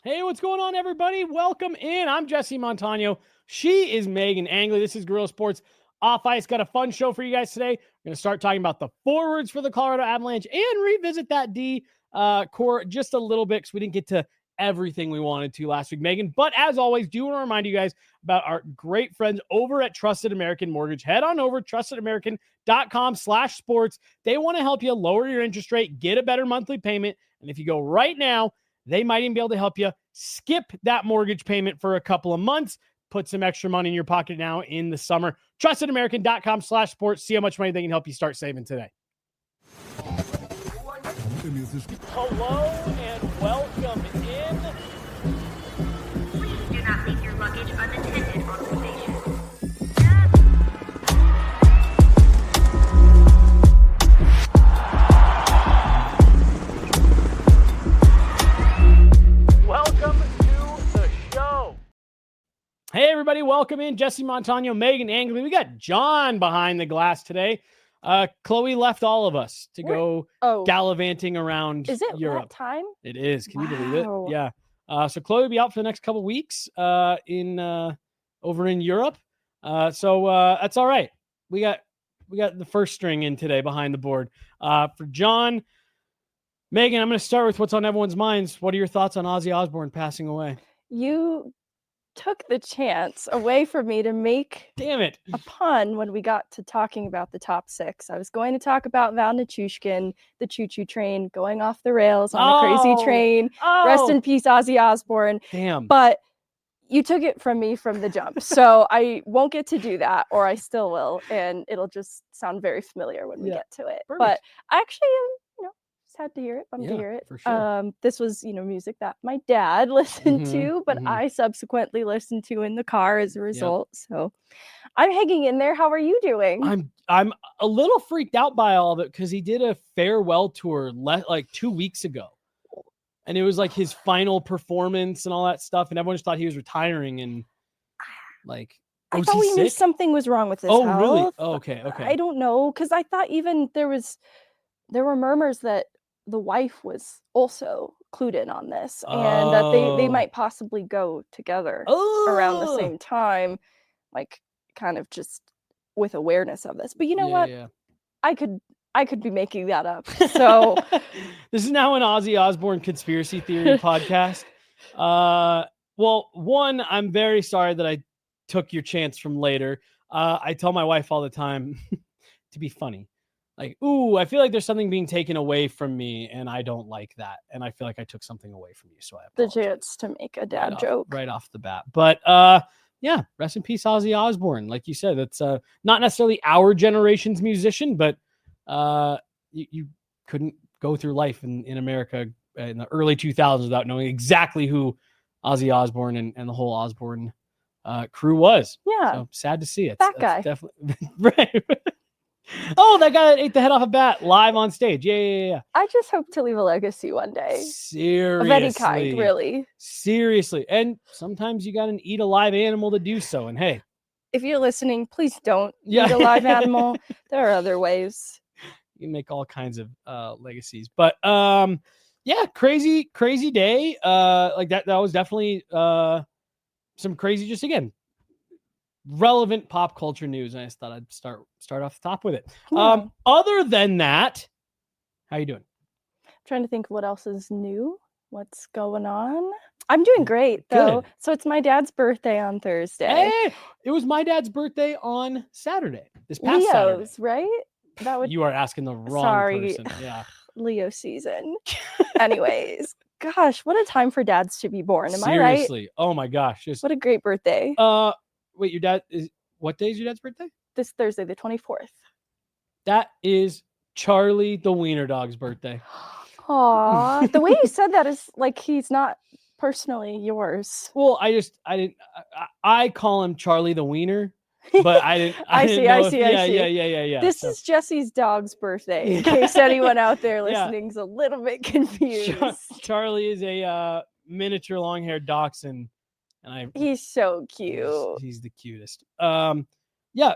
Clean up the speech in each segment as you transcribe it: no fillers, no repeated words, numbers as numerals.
Hey, what's going on, everybody? Welcome in. I'm Jesse Montano. She is Meghan Angley. This is Guerrilla Sports Off Ice. Got a fun show for you guys today. We're going to start talking about the forwards for the Colorado Avalanche and revisit that D-Corps just a little bit because we didn't get to everything we wanted to last week, Meghan. But as always, do want to remind you guys about our great friends over at Trusted American Mortgage. Head on over to trustedamerican.com/sports. They want to help you lower your interest rate, get a better monthly payment. And if you go right now, they might even be able to help you skip that mortgage payment for a couple of months, put some extra money in your pocket now in the summer. TrustedAmerican.com/sports. See how much money they can help you start saving today. Hello and welcome in. Please do not leave your luggage unattended on the station. Welcome to the show. Hey, everybody. Welcome in. Jesse Montano, Meghan Angley. We got John behind the glass today. Chloe left all of us to go gallivanting around Is it Europe. that time? It is. Can you believe it? Wow. Yeah. So Chloe will be out for the next couple weeks over in Europe. So that's all right. We got the first string in today behind the board. For John, Meghan, I'm going to start with what's on everyone's minds. What are your thoughts on Ozzy Osbourne passing away? You took the chance away from me to make Damn it. a pun when we got to talking about the top six. I was going to talk about Val Nichushkin, the choo-choo train, going off the rails on a crazy train. Rest in peace, Ozzy Osbourne. Damn. But you took it from me from the jump. So I won't get to do that, or I still will. And it'll just sound very familiar when we get to it. Perfect. But I actually am, sad to hear it, bummed to hear it. For sure. This was, music that my dad listened to, but I subsequently listened to in the car as a result. So I'm hanging in there. How are you doing? I'm a little freaked out by all of it because he did a farewell tour like 2 weeks ago. And it was like his final performance and all that stuff. And everyone just thought he was retiring. And like, I thought we knew something was wrong with his health. Oh, really? Oh, okay. I don't know. Because I thought even there were murmurs that the wife was also clued in on this and that they might possibly go together around the same time, like kind of just with awareness of this. But you know what? Yeah. I could be making that up. So this is now an Ozzy Osbourne conspiracy theory podcast. Well, one, I'm very sorry that I took your chance from later. I tell my wife all the time to be funny. Like, ooh, I feel like there's something being taken away from me, and I don't like that. And I feel like I took something away from you, so I apologize. The chance to make a dad joke. Right off the bat. But, yeah, rest in peace, Ozzy Osbourne. Like you said, that's not necessarily our generation's musician, but you couldn't go through life in America in the early 2000s without knowing exactly who Ozzy Osbourne and the whole Osbourne crew was. Yeah. So sad to see it. That guy. Definitely right. Oh, that guy that ate the head off a bat live on stage. Yeah. I just hope to leave a legacy one day. Seriously. Of any kind, really. Seriously. And sometimes you got to eat a live animal to do so. And hey. If you're listening, please don't eat a live animal. There are other ways. You make all kinds of legacies. But yeah, crazy day. Like that was definitely some crazy, just again, relevant pop culture news, and I just thought I'd start off the top with it. Yeah. Other than that, how you doing? I'm trying to think what else is new. What's going on? I'm doing great though. Good. So it's my dad's birthday on Thursday. Hey, it was my dad's birthday on Saturday. This past Leo's, Saturday. Right? That would. You are asking the wrong person. Yeah. Leo season. Anyways, gosh, what a time for dads to be born. Am I right? Seriously. Oh my gosh. What a great birthday. Wait, your dad is what day is your dad's birthday? This Thursday, the 24th. That is Charlie the Wiener Dog's birthday. Aw, the way you said that is like he's not personally yours. Well, I call him Charlie the Wiener, but I didn't. I see. Yeah. This is Jesse's dog's birthday. In case anyone out there listening is a little bit confused. Charlie is a miniature long-haired dachshund. And he's so cute. He's the cutest. Yeah.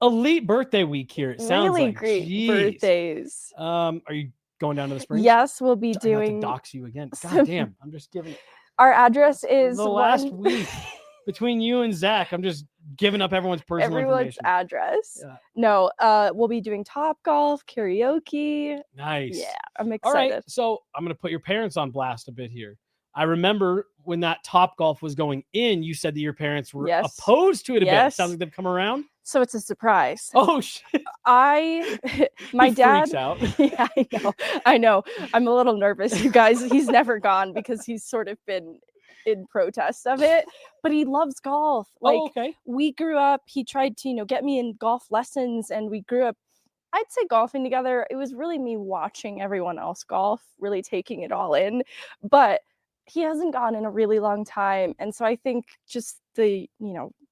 Elite birthday week here. It sounds really like great Jeez. birthdays. Are you going down to the Springs? Yes, we'll be Not to doing. dox you again. God some- damn, I'm just giving Our address is the last week between you and Zach. I'm just giving up everyone's personal everyone's information. address. Yeah. No, we'll be doing Topgolf, karaoke. Nice. Yeah, I'm All right, excited. so I'm going to put your parents on blast a bit here. I remember when that Topgolf was going in, you said that your parents were Yes. opposed to it a bit. Yes. Sounds like they've come around. So it's a surprise. Oh, shit. My He dad. freaks out. Yeah, I know. I'm a little nervous, you guys. He's never gone because he's sort of been in protest of it, but he loves golf. Like, okay. we grew up, he tried to, get me in golf lessons, and we grew up, I'd say, golfing together. It was really me watching everyone else golf, really taking it all in, but he hasn't gone in a really long time. And so I think just the,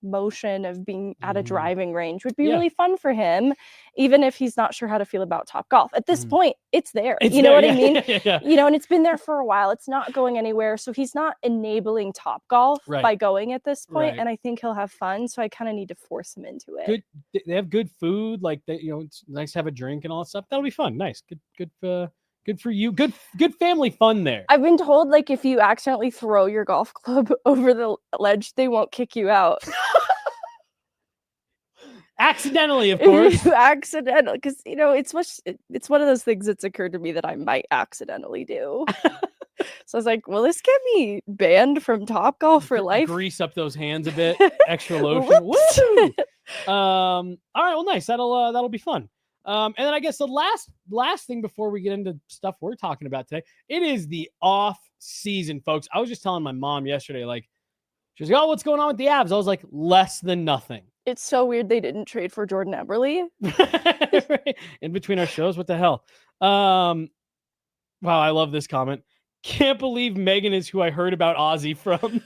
motion of being at a driving range would be really fun for him, even if he's not sure how to feel about Topgolf. At this point, it's there. You know what I mean? Yeah. And it's been there for a while. It's not going anywhere. So he's not enabling Topgolf by going at this point. And I think he'll have fun. So I kind of need to force him into it. Good. They have good food. Like, it's nice to have a drink and all that stuff. That'll be fun. Nice. Good for you. Good family fun there. I've been told, like, if you accidentally throw your golf club over the ledge, they won't kick you out. Accidentally, of course. If you accidentally, because it's one of those things that's occurred to me that I might accidentally do. So I was like, will this get me banned from Topgolf for life? Grease up those hands a bit. Extra lotion. Woo! All right. Well, nice. That'll be fun. And then I guess the last thing before we get into stuff we're talking about today, it is the off season, folks. I was just telling my mom yesterday, like, she was like, oh, what's going on with the Avs? I was like, less than nothing. It's so weird they didn't trade for Jordan Eberle. In between our shows, what the hell? Wow, I love this comment. Can't believe Megan is who I heard about Ozzy from.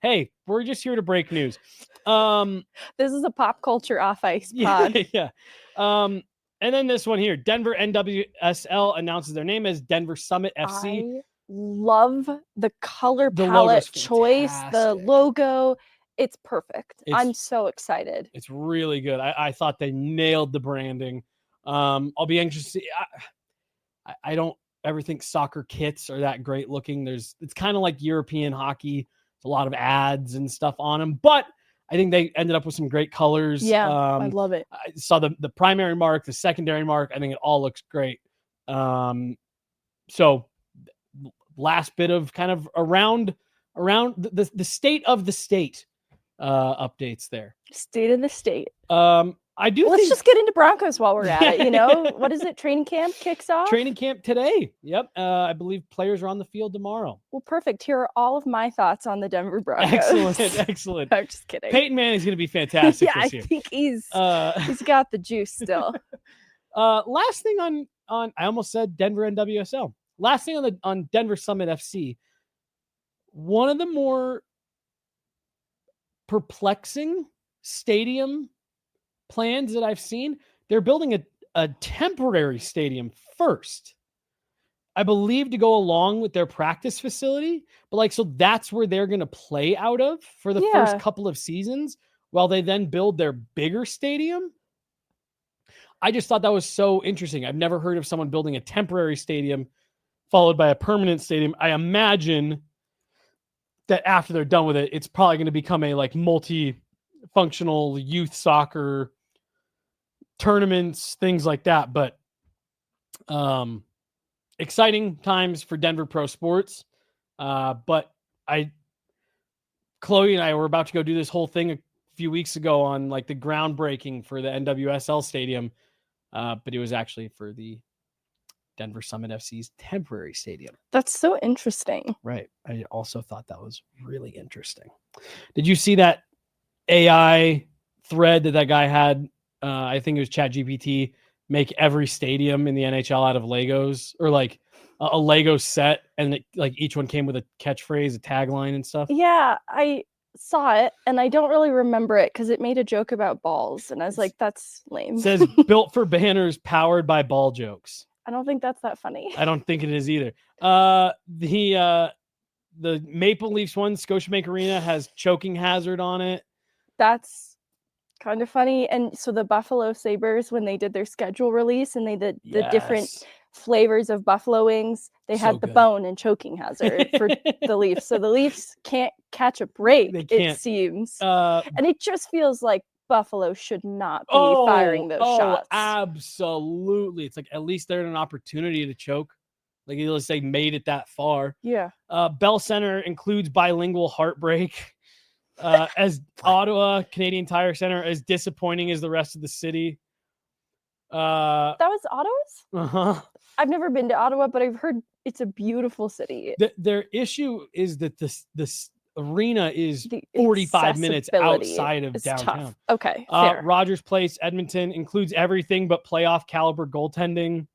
Hey, we're just here to break news. This is a pop culture off ice pod. Yeah. And then this one here, Denver NWSL announces their name as Denver Summit FC. I love the color palette choice, the logo. It's perfect. I'm so excited. It's really good. I thought they nailed the branding. I'll be anxious to see. I don't ever think soccer kits are that great looking. It's kind of like European hockey. There's a lot of ads and stuff on them, but I think they ended up with some great colors. Yeah, I love it. I saw the primary mark, the secondary mark. I think it all looks great. So last bit of kind of around the state of the state updates there. State of the state. Let's just get into Broncos while we're at it. What is it? Training camp kicks off? Training camp today. Yep. I believe players are on the field tomorrow. Well, perfect. Here are all of my thoughts on the Denver Broncos. Excellent. I'm just kidding. Peyton Manning's going to be fantastic yeah, this year. I think he's got the juice still. Last thing on I almost said Denver NWSL. Last thing on Denver Summit FC. One of the more perplexing stadium plans that I've seen, they're building a temporary stadium first, I believe, to go along with their practice facility. But so that's where they're going to play out of for the first couple of seasons while they then build their bigger stadium. I just thought that was so interesting. I've never heard of someone building a temporary stadium followed by a permanent stadium. I imagine that after they're done with it, it's probably going to become a multi-functional youth soccer tournaments, things like that. But exciting times for Denver Pro Sports. But Chloe and I were about to go do this whole thing a few weeks ago on the groundbreaking for the NWSL stadium. But it was actually for the Denver Summit FC's temporary stadium. That's so interesting. Right. I also thought that was really interesting. Did you see that AI thread that guy had? I think it was ChatGPT, make every stadium in the NHL out of Legos, or a Lego set, and each one came with a catchphrase, a tagline and stuff. Yeah, I saw it, and I don't really remember it because it made a joke about balls, and I was like, that's lame. It says built for banners, powered by ball jokes. I don't think that's that funny. I don't think it is either. The Maple Leafs one, Scotiabank Arena, has choking hazard on it. That's kind of funny. And so the Buffalo Sabres, when they did their schedule release and they did the different flavors of buffalo wings. They So had the good. bone and choking hazard for the Leafs. So the Leafs can't catch a break, They can't. it seems. And it just feels like Buffalo should not be firing those shots. Absolutely. It's like at least they're in an opportunity to choke. Like you just say made it that far. Yeah. Bell Center includes bilingual heartbreak. As Ottawa, Canadian Tire Center, as disappointing as the rest of the city. That was Ottawa's? Uh-huh. I've never been to Ottawa, but I've heard it's a beautiful city. Their issue is that this arena is The 45 minutes accessibility outside of is downtown. tough. Okay, fair. Rogers Place, Edmonton includes everything but playoff caliber goaltending.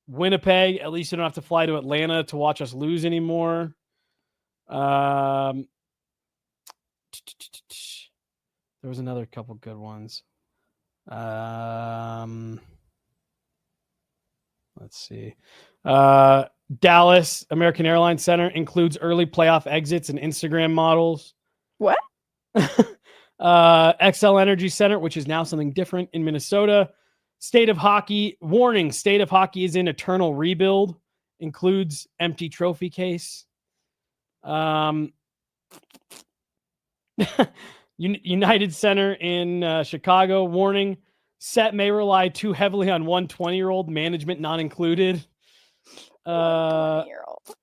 Winnipeg, at least you don't have to fly to Atlanta to watch us lose anymore. There was another couple good ones. Let's see. Dallas American Airlines Center includes early playoff exits and Instagram models. What? XL Energy Center, which is now something different in Minnesota. State of Hockey, warning, State of Hockey is in eternal rebuild, includes empty trophy case. United Center in Chicago, warning, set may rely too heavily on 120-year-old, management not included. 20-year-old.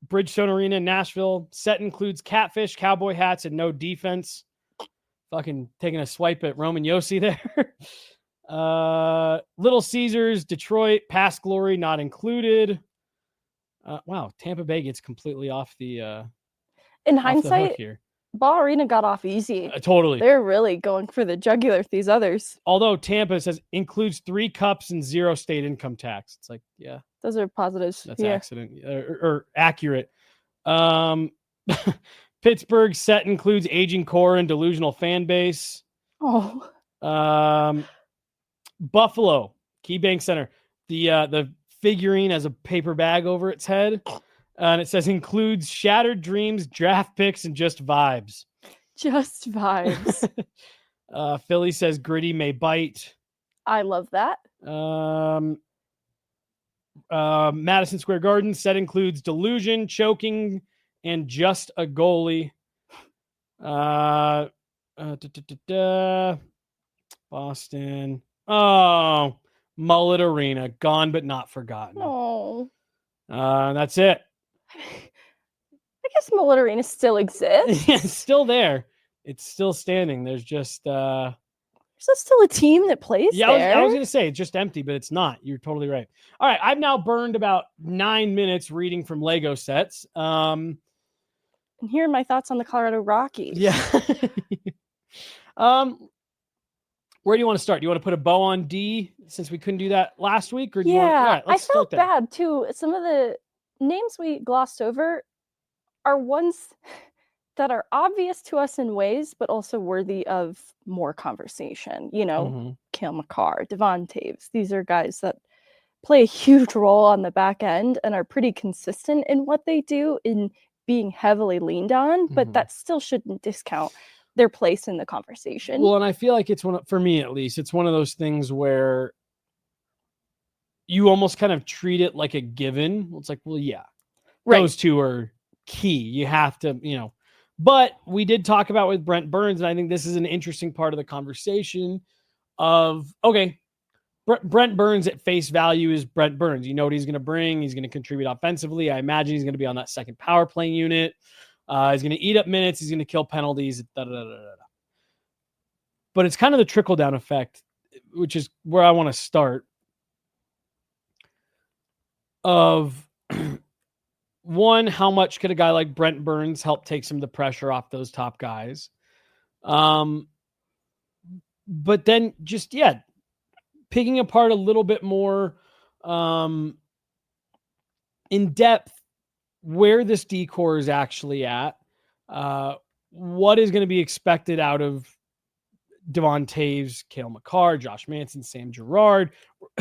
Bridgestone Arena in Nashville, set includes catfish, cowboy hats, and no defense. Fucking taking a swipe at Roman Yossi there. Little Caesars, Detroit, past glory not included. Wow, Tampa Bay gets completely off the In off the hook hindsight, here. Ball Arena got off easy. Totally. They're really going for the jugular with these others. Although Tampa says includes 3 cups and 0 state income tax. It's like, yeah, Those are positives. that's yeah. accident or accurate. Pittsburgh set includes aging core and delusional fan base. Oh. Buffalo KeyBank Center, the figurine has a paper bag over its head, and it says includes shattered dreams, draft picks, and just vibes. Just vibes. Philly says gritty may bite. I love that. Madison Square Garden set includes delusion, choking, and just a goalie. Boston. Oh, Mullet Arena, gone but not forgotten. Oh. That's it. I guess Mullet Arena still exists. It's still there. It's still standing. There's just There's still a team that plays there. I was gonna say it's just empty, but it's not. You're totally right. All right, I've now burned about 9 minutes reading from Lego sets. And here are my thoughts on the Colorado Rockies. Yeah. Where do you want to start? Do you want to put a bow on D since we couldn't do that last week? Or do you want Yeah, all right, I let's felt start there. bad too. Some of the names we glossed over are ones that are obvious to us in ways, but also worthy of more conversation. You know, Mhm. Cale Makar, Devon Taves. These are guys that play a huge role on the back end and are pretty consistent in what they do in being heavily leaned on, but Mhm. that still shouldn't discount their place in the conversation. Well, and I feel like it's for me at least, it's one of those things where you almost kind of treat it like a given. It's like, well, yeah, right. those two are key. You have to, but we did talk about with Brent Burns, and I think this is an interesting part of the conversation of, okay, Brent Burns at face value is Brent Burns. You know what he's going to bring. He's going to contribute offensively. I imagine he's going to be on that second power play unit. He's going to eat up minutes. He's going to kill penalties. But it's kind of the trickle-down effect, which is where I want to start. Of one, how much could a guy like Brent Burns help take some of the pressure off those top guys? But then just, picking apart a little bit more in depth where this D-Corps is actually at, what is going to be expected out of Devon Taves, Cale Makar, Josh Manson, Sam Girard.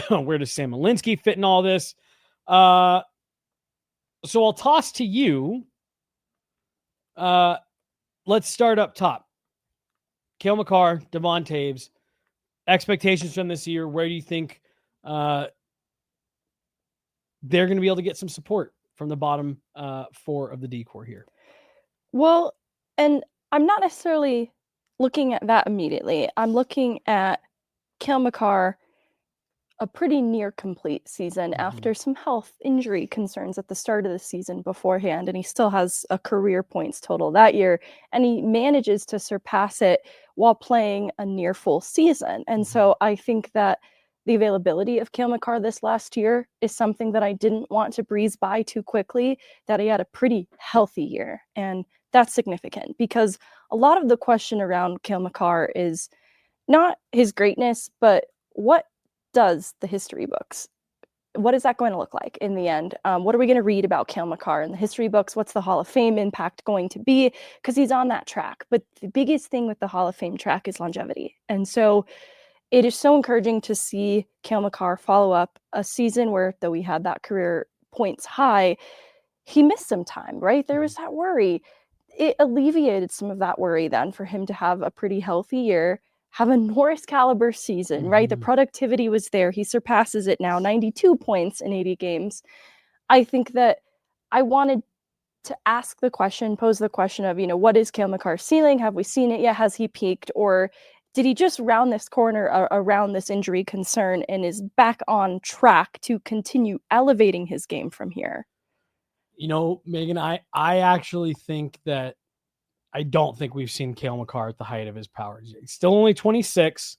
Where does Sam Malinsky fit in all this? So I'll toss to you. Let's start up top. Cale Makar, Devon Taves, expectations from this year. Where do you think they're going to be able to get some support from the bottom four of the D-Corps here. Well, and I'm not necessarily looking at that immediately. I'm looking at Cale Makar, a pretty near complete season after some health injury concerns at the start of the season beforehand, and he still has a career points total that year, and he manages to surpass it while playing a near full season. And so I think that the availability of Cale Makar this last year is something that I didn't want to breeze by too quickly, that he had a pretty healthy year. And that's significant because a lot of the question around Cale Makar is not his greatness, but what does the history books, what is that going to look like in the end? What are we going to read about Cale Makar in the history books? What's the Hall of Fame impact going to be? Because he's on that track. But the biggest thing with the Hall of Fame track is longevity. And so it is so encouraging to see Cale Makar follow up a season where, though he had that career points high, he missed some time, right? There was that worry. It alleviated some of that worry then for him to have a pretty healthy year, have a Norris caliber season, right? The productivity was there. He surpasses it now, 92 points in 80 games. I think that I wanted to ask the question, pose the question of, what is Cale Makar's ceiling? Have we seen it yet? Has he peaked? Or did he just round this corner around this injury concern and is back on track to continue elevating his game from here? Megan, I actually think that I don't think we've seen Cale Makar at the height of his powers. He's still only 26.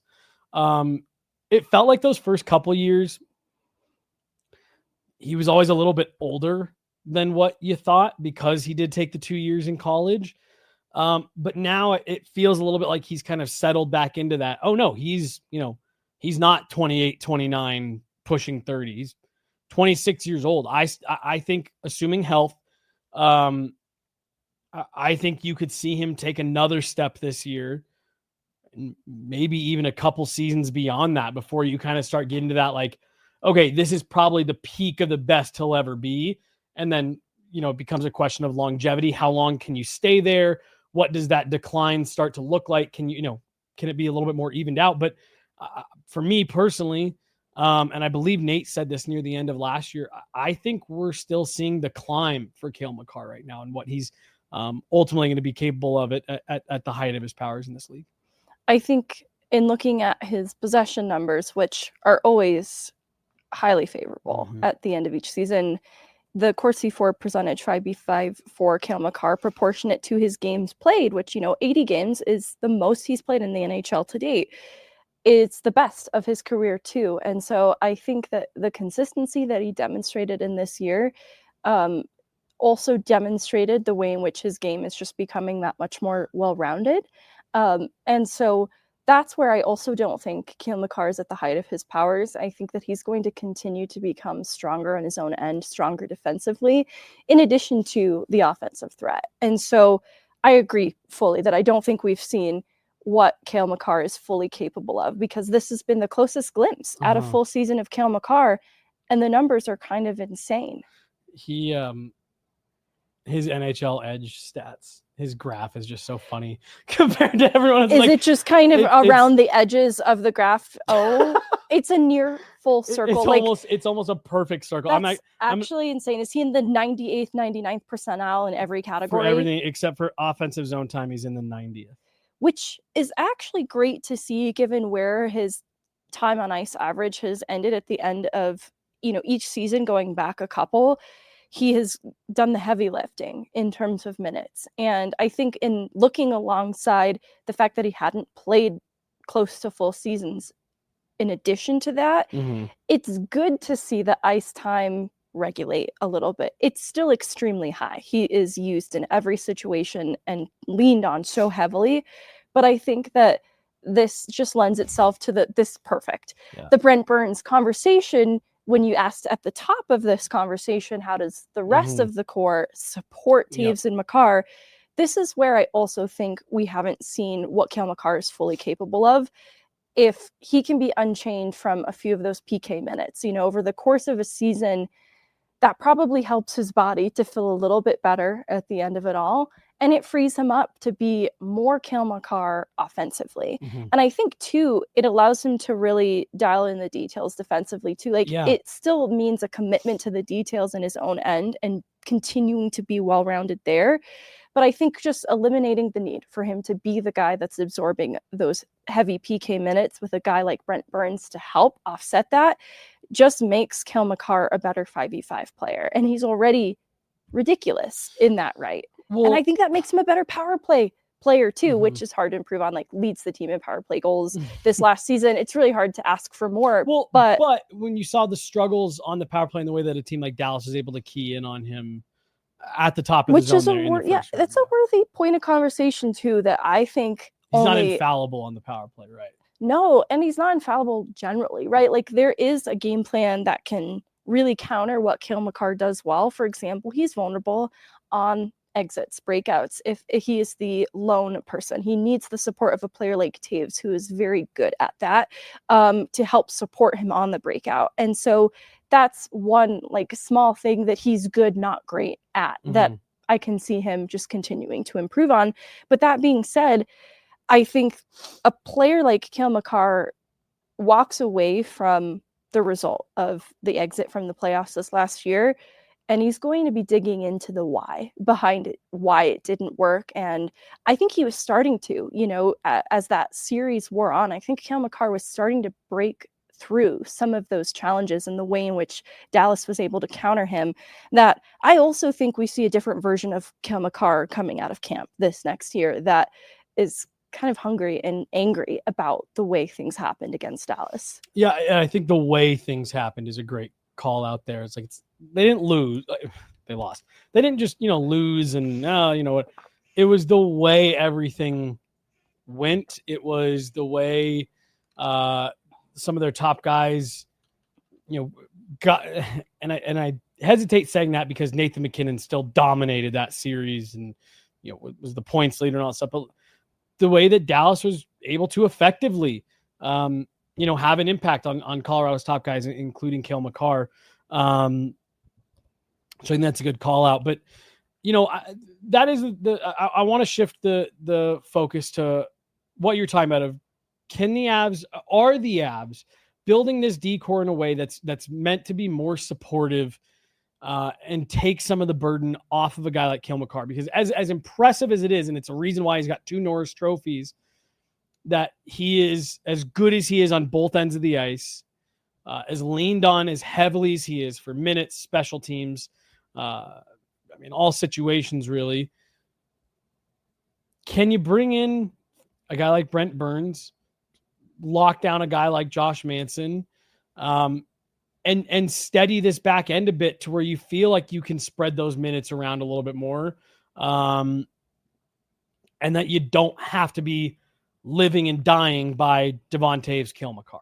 It felt like those first couple years, he was always a little bit older than what you thought because he did take the 2 years in college. But now it feels a little bit like he's kind of settled back into that. Oh no, he's not 28, 29, pushing 30. He's 26 years old. I think, assuming health, I think you could see him take another step this year, and maybe even a couple seasons beyond that before you kind of start getting to that, like, okay, this is probably the peak of the best he'll ever be. And then, it becomes a question of longevity. How long can you stay there? What does that decline start to look like? Can it be a little bit more evened out? But for me personally, and I believe Nate said this near the end of last year, I think we're still seeing the climb for Cale Makar right now and what he's ultimately going to be capable of it at the height of his powers in this league. I think in looking at his possession numbers, which are always highly favorable at the end of each season, the Corsi 4 percentage 5v5 for Cale Makar proportionate to his games played, which 80 games is the most he's played in the NHL to date. It's the best of his career too. And so I think that the consistency that he demonstrated in this year also demonstrated the way in which his game is just becoming that much more well-rounded. And so that's where I also don't think Cale Makar is at the height of his powers. I think that he's going to continue to become stronger on his own end, stronger defensively, in addition to the offensive threat. And so I agree fully that I don't think we've seen what Cale Makar is fully capable of, because this has been the closest glimpse at a full season of Cale Makar, and the numbers are kind of insane. He his NHL Edge stats, his graph is just so funny compared to everyone. Is it just kind of around the edges of the graph? Oh, it's a near full circle. It's almost a perfect circle. That's actually insane. Is he in the 98th, 99th percentile in every category? For everything except for offensive zone time, he's in the 90th. Which is actually great to see, given where his time on ice average has ended at the end of each season going back a couple. He has done the heavy lifting in terms of minutes. And I think in looking alongside the fact that he hadn't played close to full seasons, in addition to that, it's good to see the ice time regulate a little bit. It's still extremely high. He is used in every situation and leaned on so heavily. But I think that this just lends itself to the Brent Burns conversation. When you asked at the top of this conversation, how does the rest of the core support Taves and Makar? This is where I also think we haven't seen what Cale Makar is fully capable of. If he can be unchained from a few of those PK minutes, over the course of a season, that probably helps his body to feel a little bit better at the end of it all. And it frees him up to be more Cale Makar offensively. Mm-hmm. And I think, too, it allows him to really dial in the details defensively, too. Like, it still means a commitment to the details in his own end and continuing to be well-rounded there. But I think just eliminating the need for him to be the guy that's absorbing those heavy PK minutes with a guy like Brent Burns to help offset that just makes Cale Makar a better 5v5 player. And he's already ridiculous in that right. Well, and I think that makes him a better power play player too, which is hard to improve on, like leads the team in power play goals this last season. It's really hard to ask for more. Well, but when you saw the struggles on the power play and the way that a team like Dallas is able to key in on him at the top of the zone, that's a worthy point of conversation too, that I think he's not infallible on the power play, right? No, and he's not infallible generally, right? Like there is a game plan that can really counter what Cale Makar does well. For example, he's vulnerable on exits, breakouts. If he is the lone person, he needs the support of a player like Taves, who is very good at that, to help support him on the breakout. And so that's one like small thing that he's good, not great at, that I can see him just continuing to improve on. But that being said, I think a player like Cale Makar walks away from the result of the exit from the playoffs this last year, and he's going to be digging into the why behind it, why it didn't work. And I think he was starting to, as that series wore on, I think Cale Makar was starting to break through some of those challenges and the way in which Dallas was able to counter him, that I also think we see a different version of Cale Makar coming out of camp this next year that is kind of hungry and angry about the way things happened against Dallas. Yeah, and I think the way things happened is a great call out there. It's like they didn't lose, they lost. They didn't just lose and what. It was the way everything went. It was the way some of their top guys, got. And I hesitate saying that because Nathan MacKinnon still dominated that series and was the points leader and all that stuff, but the way that Dallas was able to effectively, have an impact on Colorado's top guys, including Cale Makar. So I think that's a good call out. But, that is I want to shift the focus to what you're talking about of are the Avs building this D-Corps in a way that's meant to be more supportive and take some of the burden off of a guy like Cale Makar, because as impressive as it is, and it's a reason why he's got 2 Norris trophies, that he is as good as he is on both ends of the ice, as leaned on as heavily as he is for minutes, special teams, all situations really. Can you bring in a guy like Brent Burns, lock down a guy like Josh Manson, and steady this back end a bit to where you feel like you can spread those minutes around a little bit more, and that you don't have to be living and dying by Devon Toews, Cale Makar.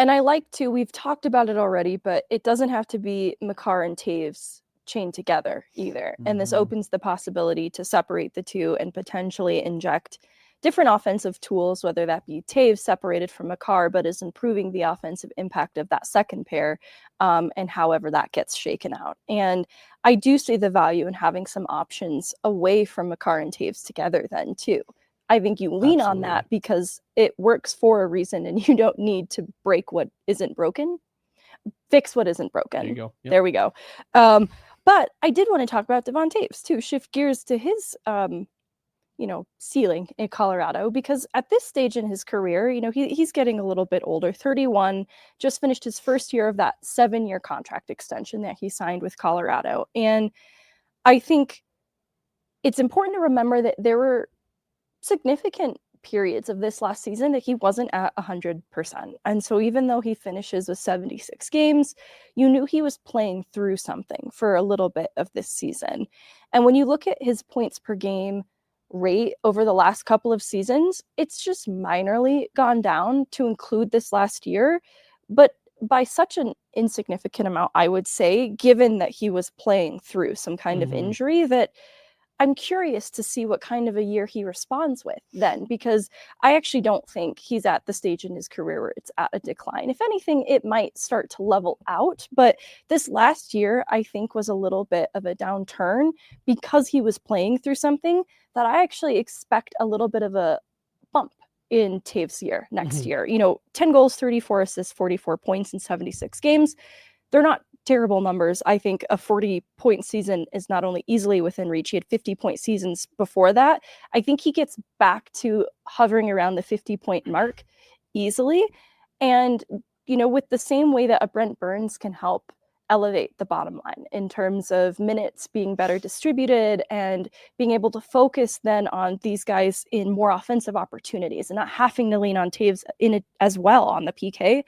And I like to, we've talked about it already, but it doesn't have to be Makar and Toews chained together either. And this opens the possibility to separate the two and potentially inject different offensive tools, whether that be Toews separated from Makar, but is improving the offensive impact of that second pair, and however that gets shaken out. And I do see the value in having some options away from Makar and Toews together then too. I think you lean on that because it works for a reason, and you don't need to break what isn't broken. Fix what isn't broken. There you go. Yep. There we go. But I did want to talk about Devon Toews too, shift gears to his ceiling in Colorado, because at this stage in his career, he's getting a little bit older, 31, just finished his first year of that 7-year contract extension that he signed with Colorado. And I think it's important to remember that there were significant periods of this last season that he wasn't at 100%. And so even though he finishes with 76 games, you knew he was playing through something for a little bit of this season. And when you look at his points per game rate over the last couple of seasons, it's just minorly gone down to include this last year, but by such an insignificant amount, I would say, given that he was playing through some kind of injury, that I'm curious to see what kind of a year he responds with then, because I actually don't think he's at the stage in his career where it's at a decline. If anything, it might start to level out. But this last year, I think, was a little bit of a downturn because he was playing through something that I actually expect a little bit of a bump in Taves' year next year. 10 goals, 34 assists, 44 points in 76 games. They're not terrible numbers. I think a 40-point season is not only easily within reach. He had 50-point seasons before that. I think he gets back to hovering around the 50-point mark easily. And, with the same way that a Brent Burns can help elevate the bottom line in terms of minutes being better distributed and being able to focus then on these guys in more offensive opportunities and not having to lean on Taves in it as well on the PK.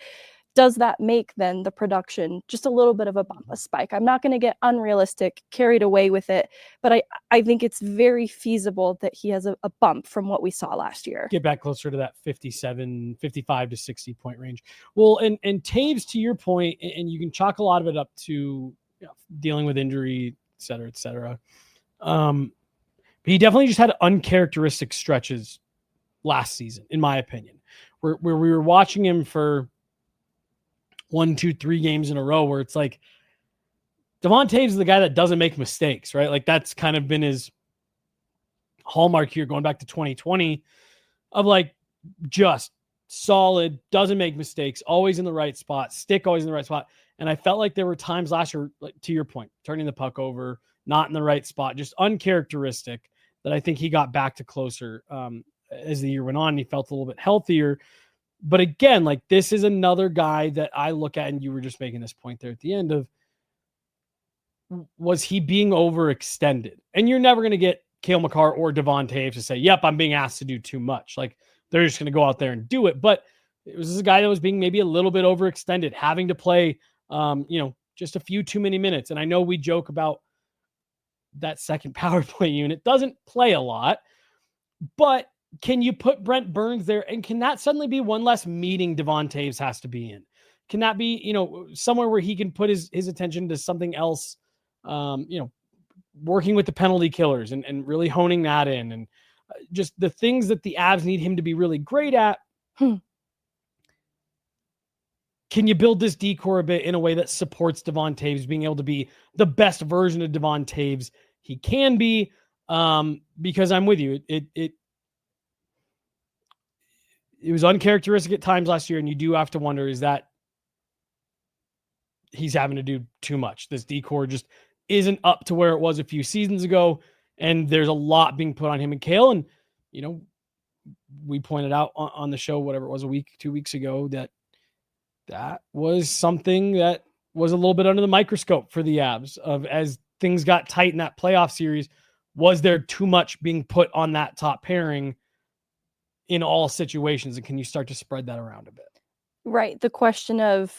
Does that make then the production just a little bit of a bump, a spike? I'm not going to get unrealistic, carried away with it, but I think it's very feasible that he has a bump from what we saw last year. Get back closer to that 55 to 60 point range. Well, and Taves, to your point, and you can chalk a lot of it up to dealing with injury, et cetera, et cetera. But he definitely just had uncharacteristic stretches last season, in my opinion, where we were watching him for 1, 2, 3 games in a row where it's like Devon Taves is the guy that doesn't make mistakes, right? Like that's kind of been his hallmark here going back to 2020 of like just solid, doesn't make mistakes, always in the right spot, stick always in the right spot. And I felt like there were times last year, like to your point, turning the puck over, not in the right spot, just uncharacteristic, that I think he got back to closer as the year went on. He felt a little bit healthier. But again, like this is another guy that I look at, and you were just making this point there at the end of, was he being overextended? And you're never going to get Cale Makar or Devon Taves to say, yep, I'm being asked to do too much. Like they're just going to go out there and do it. But it was a guy that was being maybe a little bit overextended, having to play, just a few too many minutes. And I know we joke about that second power play unit doesn't play a lot, but can you put Brent Burns there? And can that suddenly be one less meeting Devon Taves has to be in? Can that be, somewhere where he can put his attention to something else, working with the penalty killers and really honing that in, and just the things that the Avs need him to be really great at. Can you build this D-Corps a bit in a way that supports Devon Taves being able to be the best version of Devon Taves he can be? Because I'm with you. It was uncharacteristic at times last year, and you do have to wonder, is that he's having to do too much? This D-Corps just isn't up to where it was a few seasons ago, and there's a lot being put on him and Cale. And, we pointed out on the show, whatever it was, 2 weeks ago, that was something that was a little bit under the microscope for the Avs as things got tight in that playoff series. Was there too much being put on that top pairing in all situations? And can you start to spread that around a bit? Right. The question of,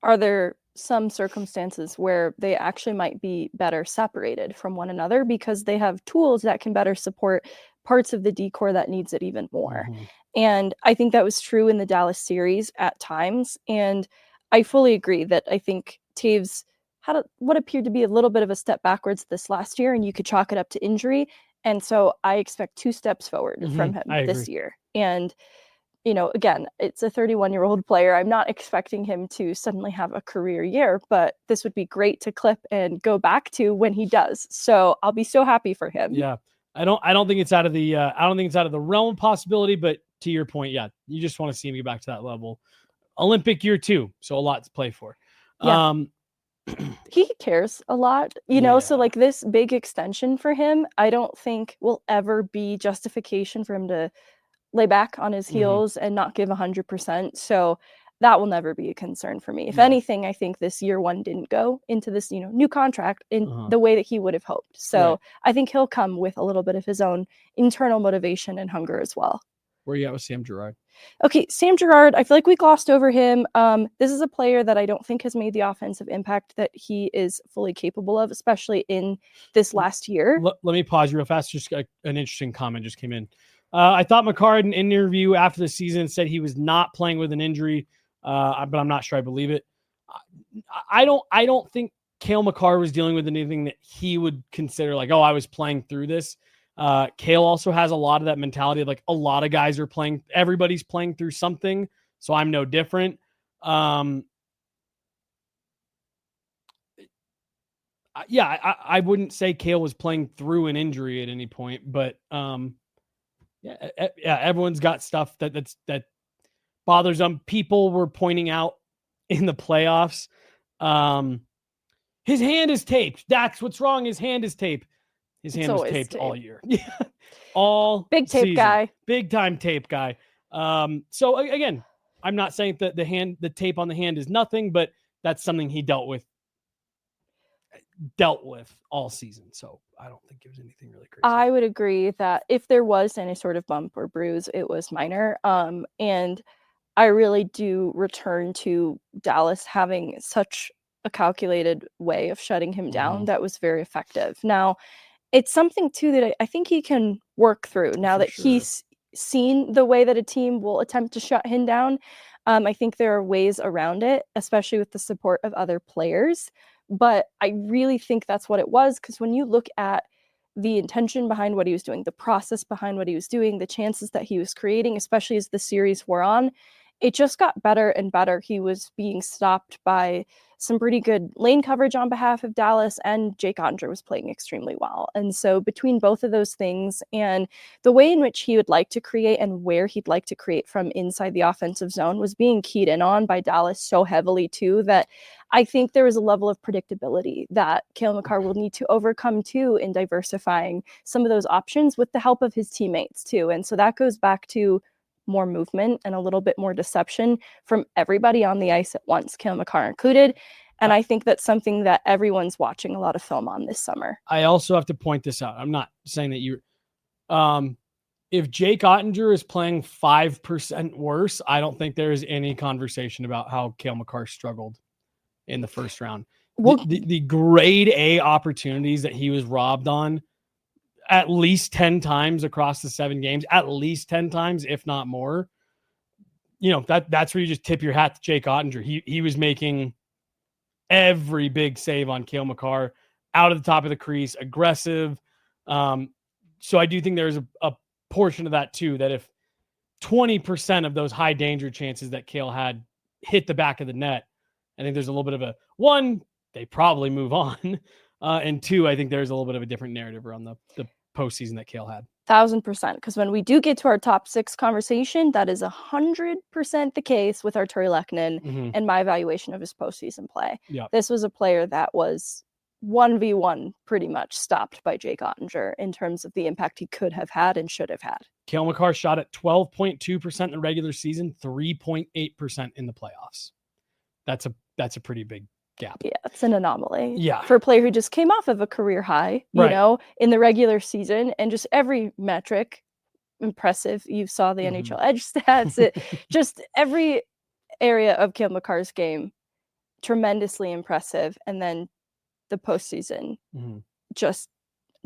are there some circumstances where they actually might be better separated from one another because they have tools that can better support parts of the D-Corps that needs it even more? Mm-hmm. And I think that was true in the Dallas series at times. And I fully agree that I think Taves had what appeared to be a little bit of a step backwards this last year, and you could chalk it up to injury. And so I expect 2 steps forward from him this year. And, again, it's a 31-year-old player. I'm not expecting him to suddenly have a career year, but this would be great to clip and go back to when he does. So I'll be so happy for him. Yeah. I don't think it's out of the realm of possibility, but to your point, yeah, you just want to see him get back to that level. Olympic year 2, so a lot to play for. Yeah. He cares a lot, so like this big extension for him, I don't think will ever be justification for him to lay back on his heels and not give 100%. So that will never be a concern for me. If anything, I think this year 1 didn't go into this, new contract in the way that he would have hoped. So I think he'll come with a little bit of his own internal motivation and hunger as well. Where are you at with Sam Girard? Okay, Sam Girard, I feel like we glossed over him. This is a player that I don't think has made the offensive impact that he is fully capable of, especially in this last year. Let me pause you real fast. Just an interesting comment just came in. I thought Makar in an interview after the season said he was not playing with an injury, but I'm not sure I believe it. I don't think Cale Makar was dealing with anything that he would consider like, oh, I was playing through this. Cale also has a lot of that mentality of like a lot of guys are playing, everybody's playing through something, so I'm no different. I wouldn't say Cale was playing through an injury at any point, but everyone's got stuff that bothers them. People were pointing out in the playoffs, his hand is taped. That's what's wrong. His hand is taped. His hand was taped all year. Yeah, all big tape season. guy, big time tape guy. So again, I'm not saying that the tape on the hand is nothing, but that's something he dealt with all season. So I don't think it was anything really crazy. I would agree that if there was any sort of bump or bruise, it was minor. And I really do return to Dallas having such a calculated way of shutting him down that was very effective. Now, it's something too that I think he can work through now that he's seen the way that a team will attempt to shut him down. I think there are ways around it, especially with the support of other players. But I really think that's what it was, because when you look at the intention behind what he was doing, the process behind what he was doing, the chances that he was creating, especially as the series wore on, it just got better and better. He was being stopped by some pretty good lane coverage on behalf of Dallas, and Jake Oettinger was playing extremely well. And so between both of those things and the way in which he would like to create and where he'd like to create from inside the offensive zone was being keyed in on by Dallas so heavily too, that I think there was a level of predictability that Cale Makar will need to overcome too in diversifying some of those options with the help of his teammates too. And so that goes back to more movement and a little bit more deception from everybody on the ice at once, Cale Makar included. And I think that's something that everyone's watching a lot of film on this summer. I also have to point this out. I'm not saying that you if Jake Oettinger is playing 5% worse, I don't think there is any conversation about how Cale Makar struggled in the first round. The grade A opportunities that he was robbed on at least 10 times across the 7 games, at least 10 times, if not more. You know, that's where you just tip your hat to Jake Oettinger. He was making every big save on Cale Makar, out of the top of the crease, aggressive. So I do think there's a portion of that too, that if 20% of those high danger chances that Cale had hit the back of the net, I think there's a little bit of a, one, they probably move on. And 2, I think there's a little bit of a different narrative around the postseason that Cale had. 1,000%. Because when we do get to our top 6 conversation, that is 100% the case with Artturi Lehkonen and my evaluation of his postseason play. Yep. This was a player that was 1v1 pretty much stopped by Jake Oettinger in terms of the impact he could have had and should have had. Cale Makar shot at 12.2% in the regular season, 3.8% in the playoffs. That's a pretty big gap. Yeah, it's an anomaly. Yeah. For a player who just came off of a career high, you know, in the regular season, and just every metric impressive. You saw the NHL Edge stats, just every area of Cale Makar's game tremendously impressive. And then the postseason just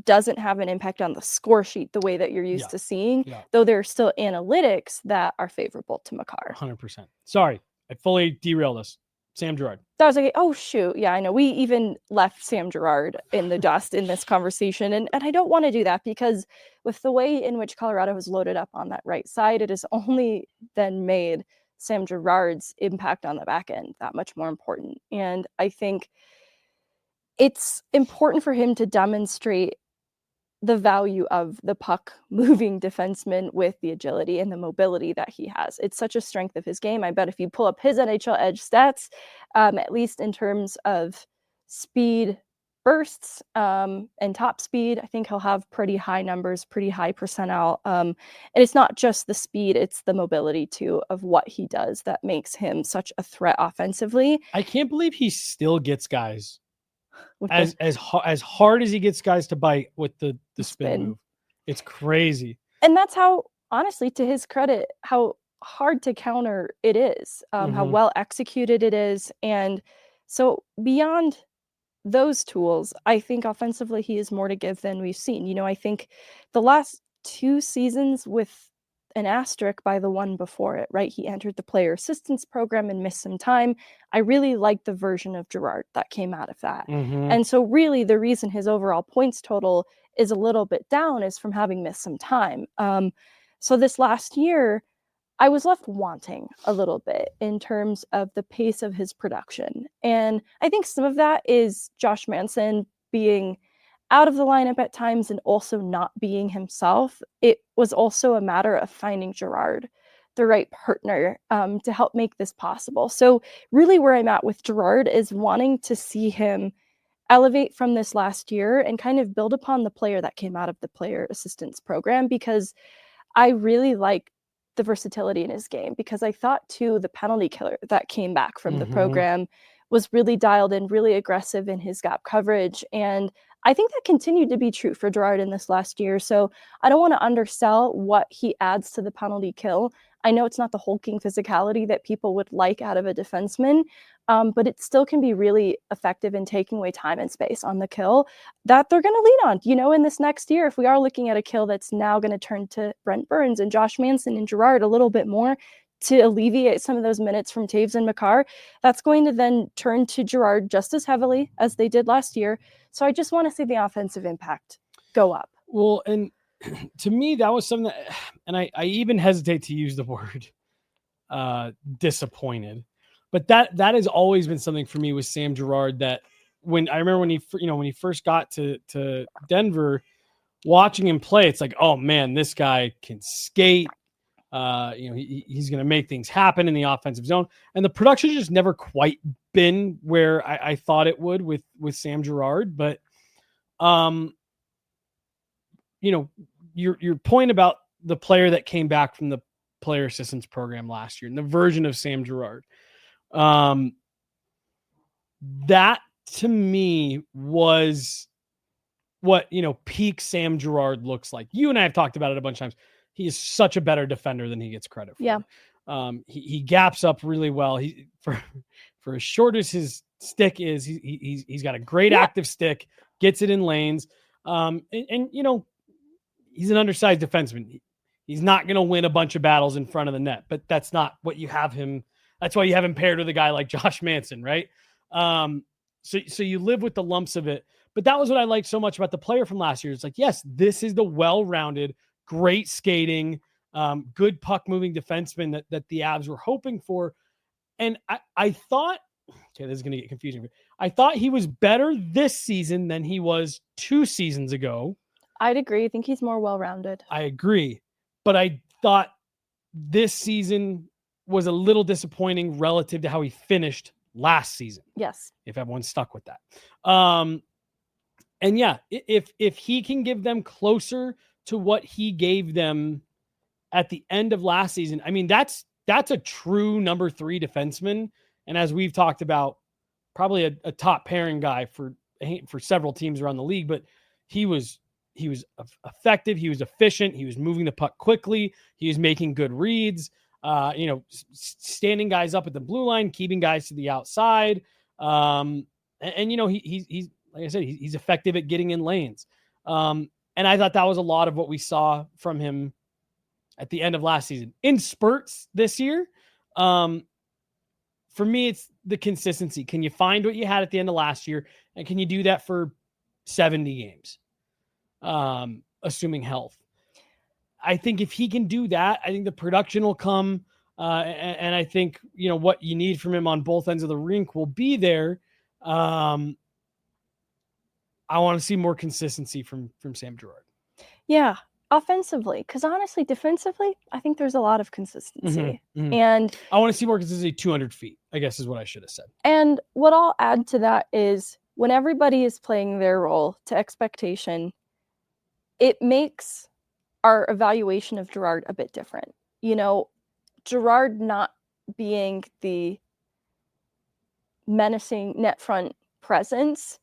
doesn't have an impact on the score sheet the way that you're used to seeing, though there are still analytics that are favorable to Makar. 100%. Sorry, I fully derailed us. Sam Girard. I was like, oh, shoot. Yeah, I know. We even left Sam Girard in the dust in this conversation. And I don't want to do that, because with the way in which Colorado has loaded up on that right side, it has only then made Sam Girard's impact on the back end that much more important. And I think it's important for him to demonstrate the value of the puck moving defenseman with the agility and the mobility that he has. It's such a strength of his game. I bet if you pull up his NHL Edge stats, at least in terms of speed bursts and top speed, I think he'll have pretty high numbers, pretty high percentile. And it's not just the speed, it's the mobility too of what he does that makes him such a threat offensively. I can't believe he still gets guys as hard as he gets guys to bite with the spin move. It's crazy. And that's how, honestly, to his credit, how hard to counter it is, how well executed it is. And so beyond those tools, I think offensively he is more to give than we've seen. You know, I think the last 2 seasons with an asterisk by the one before it, right? He entered the player assistance program and missed some time. I really like the version of Girard that came out of that. And so really the reason his overall points total is a little bit down is from having missed some time. So this last year, I was left wanting a little bit in terms of the pace of his production. And I think some of that is Josh Manson being out of the lineup at times and also not being himself. It was also a matter of finding Girard the right partner to help make this possible. So really where I'm at with Girard is wanting to see him elevate from this last year and kind of build upon the player that came out of the player assistance program, because I really like the versatility in his game, because I thought too the penalty killer that came back from the program was really dialed in, really aggressive in his gap coverage. And I think that continued to be true for Girard in this last year. So I don't want to undersell what he adds to the penalty kill. I know it's not the hulking physicality that people would like out of a defenseman, but it still can be really effective in taking away time and space on the kill that they're going to lean on. You know, in this next year, if we are looking at a kill that's now going to turn to Brent Burns and Josh Manson and Girard a little bit more to alleviate some of those minutes from Taves and Makar, that's going to then turn to Girard just as heavily as they did last year. So I just want to see the offensive impact go up. Well, and to me, that was something that, and I even hesitate to use the word disappointed, but that has always been something for me with Sam Girard, that when I remember when he first got to Denver, watching him play, it's like, oh man, this guy can skate. He's going to make things happen in the offensive zone, and the production just never quite been where I thought it would with Sam Girard. But, your point about the player that came back from the player assistance program last year and the version of Sam Girard, that to me was what, peak Sam Girard looks like. You and I have talked about it a bunch of times. He is such a better defender than he gets credit for. Yeah. He gaps up really well. He for as short as his stick is, he's got a great active stick, gets it in lanes. He's an undersized defenseman. He's not going to win a bunch of battles in front of the net, but that's not what you have him. That's why you have him paired with a guy like Josh Manson, right? So you live with the lumps of it. But that was what I liked so much about the player from last year. It's like, yes, this is the well-rounded, great skating, good puck moving defenseman that the Avs were hoping for. And I thought, okay, this is going to get confusing. I thought he was better this season than he was 2 seasons ago. I'd agree. I think he's more well-rounded. I agree. But I thought this season was a little disappointing relative to how he finished last season. Yes. If everyone's stuck with that. And yeah, if he can give them closer to what he gave them at the end of last season, I mean, that's a true number 3 defenseman. And as we've talked about, probably a top pairing guy for several teams around the league, but he was effective. He was efficient. He was moving the puck quickly. He was making good reads, standing guys up at the blue line, keeping guys to the outside. He's like I said, he's effective at getting in lanes. And I thought that was a lot of what we saw from him at the end of last season. In spurts this year, for me, it's the consistency. Can you find what you had at the end of last year? And can you do that for 70 games? Assuming health. I think if he can do that, I think the production will come. And I think, what you need from him on both ends of the rink will be there. I want to see more consistency from Sam Girard. Yeah, offensively, because honestly, defensively, I think there's a lot of consistency. And I want to see more consistency 200 feet, I guess is what I should have said. And what I'll add to that is when everybody is playing their role to expectation, it makes our evaluation of Girard a bit different. Girard not being the menacing net front presence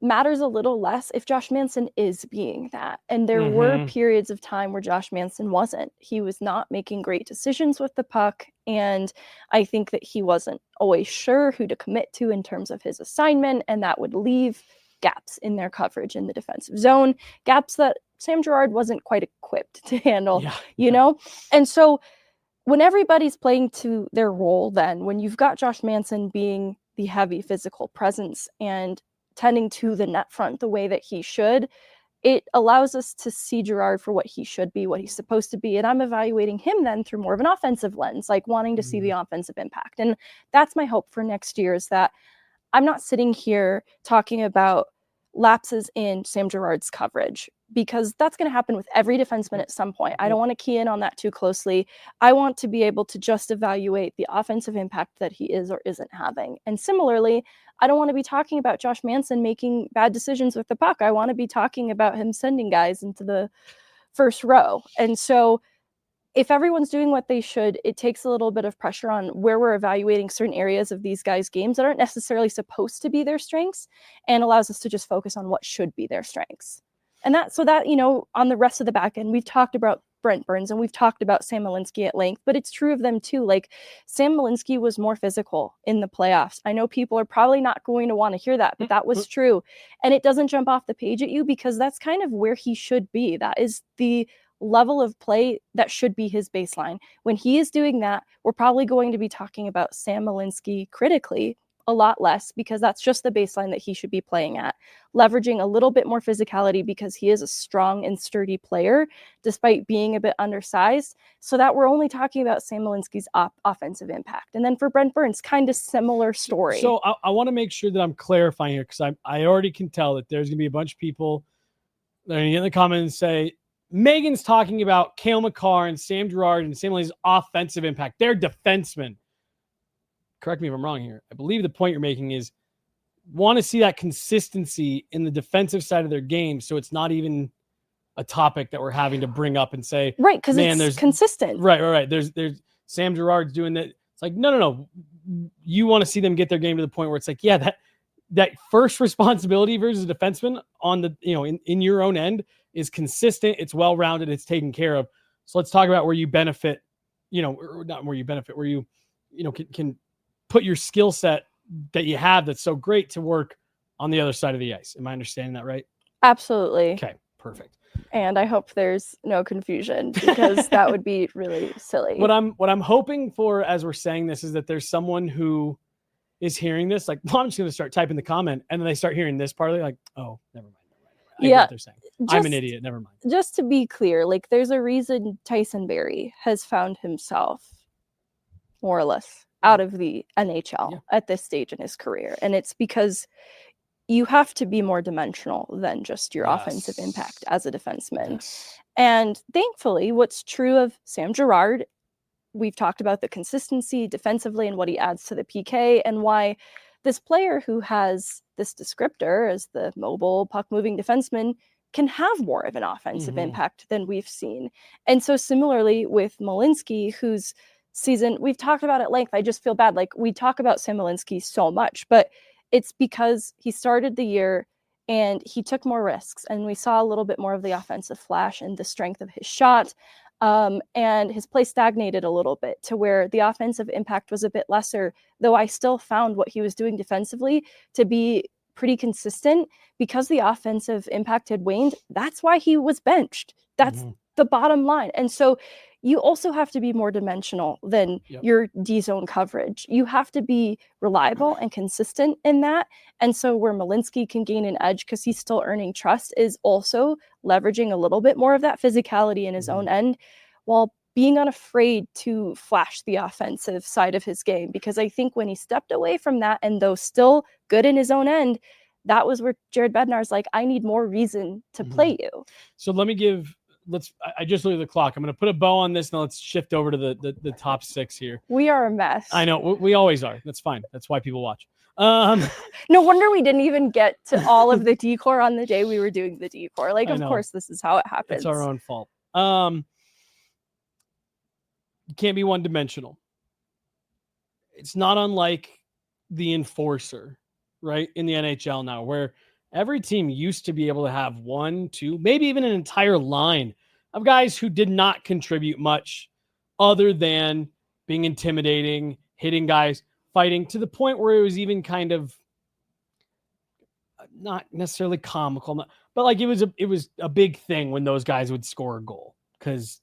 matters a little less if Josh Manson is being that. And there were periods of time where Josh Manson wasn't. He was not making great decisions with the puck. And I think that he wasn't always sure who to commit to in terms of his assignment. And that would leave gaps in their coverage in the defensive zone, gaps that Sam Girard wasn't quite equipped to handle, you know? And so when everybody's playing to their role, then when you've got Josh Manson being the heavy physical presence and tending to the net front the way that he should, it allows us to see Girard for what he should be, what he's supposed to be. And I'm evaluating him then through more of an offensive lens, like wanting to see the offensive impact. And that's my hope for next year, is that I'm not sitting here talking about lapses in Sam Girard's coverage, because that's going to happen with every defenseman at some point. I don't want to key in on that too closely. I want to be able to just evaluate the offensive impact that he is or isn't having. And similarly, I don't want to be talking about Josh Manson making bad decisions with the puck. I want to be talking about him sending guys into the first row. And so if everyone's doing what they should, it takes a little bit of pressure on where we're evaluating certain areas of these guys' games that aren't necessarily supposed to be their strengths, and allows us to just focus on what should be their strengths. And that, you know, on the rest of the back end, we've talked about Brent Burns and we've talked about Sam Malinski at length, but it's true of them too. Like, Sam Malinski was more physical in the playoffs. I know people are probably not going to want to hear that, but that was true. And it doesn't jump off the page at you, because that's kind of where he should be. That is the level of play that should be his baseline. When he is doing that, we're probably going to be talking about Sam Malinski critically a lot less, because that's just the baseline that he should be playing at, leveraging a little bit more physicality, because he is a strong and sturdy player despite being a bit undersized, so that we're only talking about Sam Malinski's offensive impact. And then for Brent Burns, kind of similar story. So I want to make sure that I'm clarifying here, because I already can tell that there's going to be a bunch of people that are going to get in the comments and say, Megan's talking about Cale Makar and Sam Girard and Sam Malinski's offensive impact. They're defensemen. Correct me if I'm wrong here. I believe the point you're making is want to see that consistency in the defensive side of their game, so it's not even a topic that we're having to bring up and say, right, because it's consistent. Right. There's Sam Girard's doing that. It's like, no. You want to see them get their game to the point where it's like, yeah, that first responsibility versus a defenseman on the, you know, in your own end is consistent. It's well-rounded. It's taken care of. So let's talk about where you benefit, you know, or not where you benefit, where you know, can put your skill set that you have that's so great to work on the other side of the ice. Am I understanding that right? Absolutely. Okay, perfect. And I hope there's no confusion, because that would be really silly. What I'm hoping for as we're saying this is that there's someone who is hearing this, like, well, I'm just going to start typing the comment, and then they start hearing this part, like, oh, never mind. I get what they're saying. I'm an idiot. Never mind. Just to be clear, like, there's a reason Tyson Barrie has found himself more or less out of the NHL at this stage in his career. And it's because you have to be more dimensional than just your offensive impact as a defenseman. And thankfully, what's true of Sam Girard, we've talked about the consistency defensively and what he adds to the PK, and why this player who has this descriptor as the mobile puck-moving defenseman can have more of an offensive impact than we've seen. And so similarly with Malinski, whose season we've talked about at length, I just feel bad. Like, we talk about Sam Malinski so much, but it's because he started the year and he took more risks, and we saw a little bit more of the offensive flash and the strength of his shot. And his play stagnated a little bit to where the offensive impact was a bit lesser, though I still found what he was doing defensively to be pretty consistent. Because the offensive impact had waned, that's why he was benched. That's the bottom line. And so you also have to be more dimensional than your D-zone coverage. You have to be reliable and consistent in that. And so where Malinski can gain an edge, because he's still earning trust, is also leveraging a little bit more of that physicality in his own end, while being unafraid to flash the offensive side of his game. Because I think when he stepped away from that, and though still good in his own end, that was where Jared Bednar's like, I need more reason to play you. So I just looked at the clock. I'm going to put a bow on this, and let's shift over to the top six here. We are a mess. I know. We always are. That's fine. That's why people watch. No wonder we didn't even get to all of the D-Corps on the day we were doing the D-Corps. Like, of course, this is how it happens. It's our own fault. You can't be one-dimensional. It's not unlike the enforcer, right, in the NHL now, where every team used to be able to have one, two, maybe even an entire line of guys who did not contribute much other than being intimidating, hitting guys, fighting, to the point where it was even kind of not necessarily comical, but like it was a big thing when those guys would score a goal because,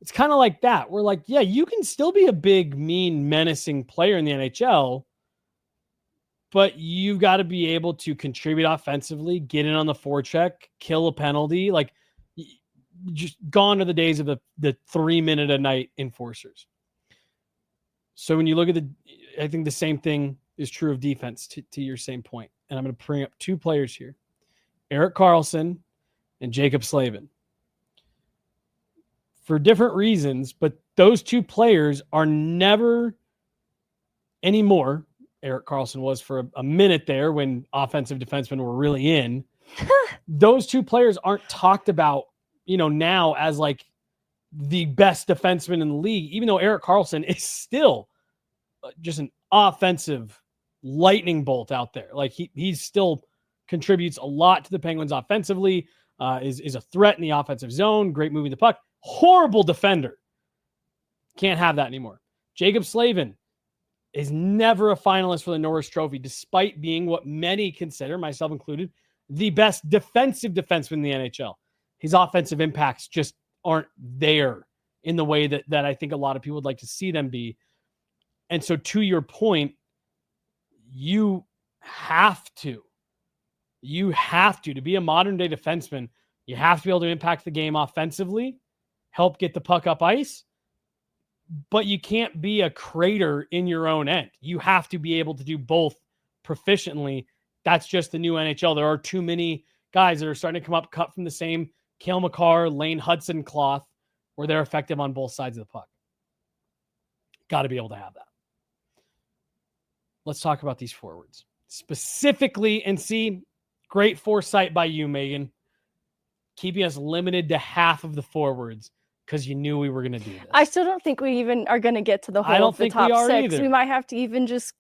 it's kind of like that. We're like, yeah, you can still be a big, mean, menacing player in the NHL, but you've got to be able to contribute offensively, get in on the forecheck, kill a penalty. Like, just gone are the days of the 3-minute a night enforcers. So when you look at I think the same thing is true of defense to your same point. And I'm going to bring up two players here, Erik Karlsson and Jacob Slavin. For different reasons, but those two players are never anymore. Erik Karlsson was for a minute there when offensive defensemen were really in. Those two players aren't talked about, now as like the best defenseman in the league, even though Erik Karlsson is still just an offensive lightning bolt out there. Like he still contributes a lot to the Penguins offensively, is a threat in the offensive zone, great moving the puck. Horrible defender. Can't have that anymore. Jacob Slavin is never a finalist for the Norris Trophy, despite being what many consider, myself included, the best defensive defenseman in the NHL. His offensive impacts just aren't there in the way that I think a lot of people would like to see them be. And so to your point, you have to be a modern day defenseman. You have to be able to impact the game offensively, help get the puck up ice, but you can't be a crater in your own end. You have to be able to do both proficiently. That's just the new NHL. There are too many guys that are starting to come up, cut from the same Cale Makar, Lane Hudson cloth, where they're effective on both sides of the puck. Got to be able to have that. Let's talk about these forwards specifically and see great foresight by you, Megan, keeping us limited to half of the forwards because you knew we were going to do this. I still don't think we even are going to get to the whole of the top six. Either. We might have to even just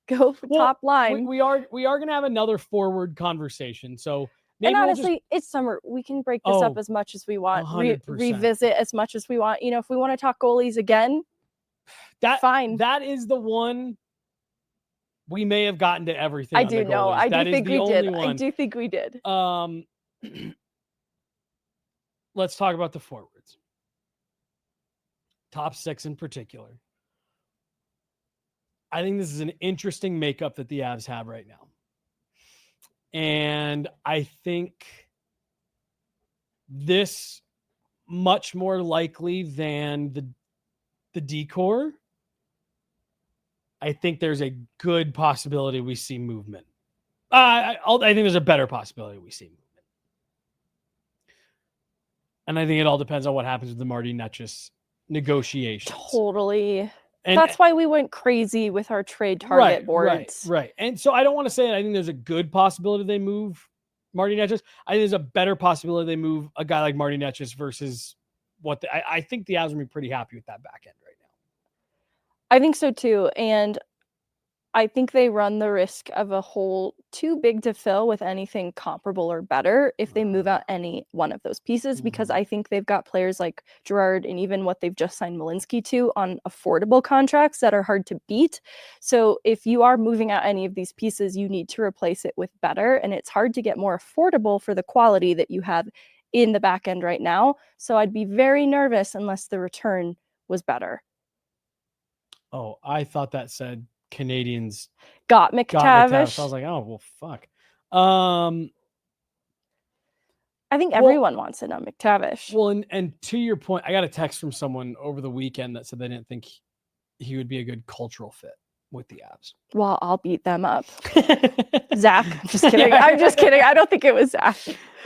go for top line. We are going to have another forward conversation. So and honestly, it's summer. We can break this up as much as we want, revisit as much as we want. If we want to talk goalies again, fine. That is the one we may have gotten to everything. I do know. I do think we did. I do think we did. Let's talk about the forwards. Top six in particular. I think this is an interesting makeup that the Avs have right now. And I think this much more likely than the D-Corps. I think there's a good possibility we see movement. I think there's a better possibility we see movement. And I think it all depends on what happens with the Marty Netchus negotiations. Totally. And that's why we went crazy with our trade target boards. Right. And so I don't want to say that I think there's a good possibility they move Marty Netchus. I think there's a better possibility they move a guy like Marty Netchus versus I think the Avs will be pretty happy with that back end right now. I think so too. And I think they run the risk of a hole too big to fill with anything comparable or better if they move out any one of those pieces, because I think they've got players like Gerard and even what they've just signed Malinsky to on affordable contracts that are hard to beat. So if you are moving out any of these pieces, you need to replace it with better. And it's hard to get more affordable for the quality that you have in the back end right now. So I'd be very nervous unless the return was better. Oh, I thought that said Canadians got McTavish. I was like, oh, well, fuck. I think everyone wants it on McTavish. Well, and to your point, I got a text from someone over the weekend that said they didn't think he would be a good cultural fit with the Avs. Well, I'll beat them up. Zach. Just kidding. I'm just kidding. I don't think it was Zach.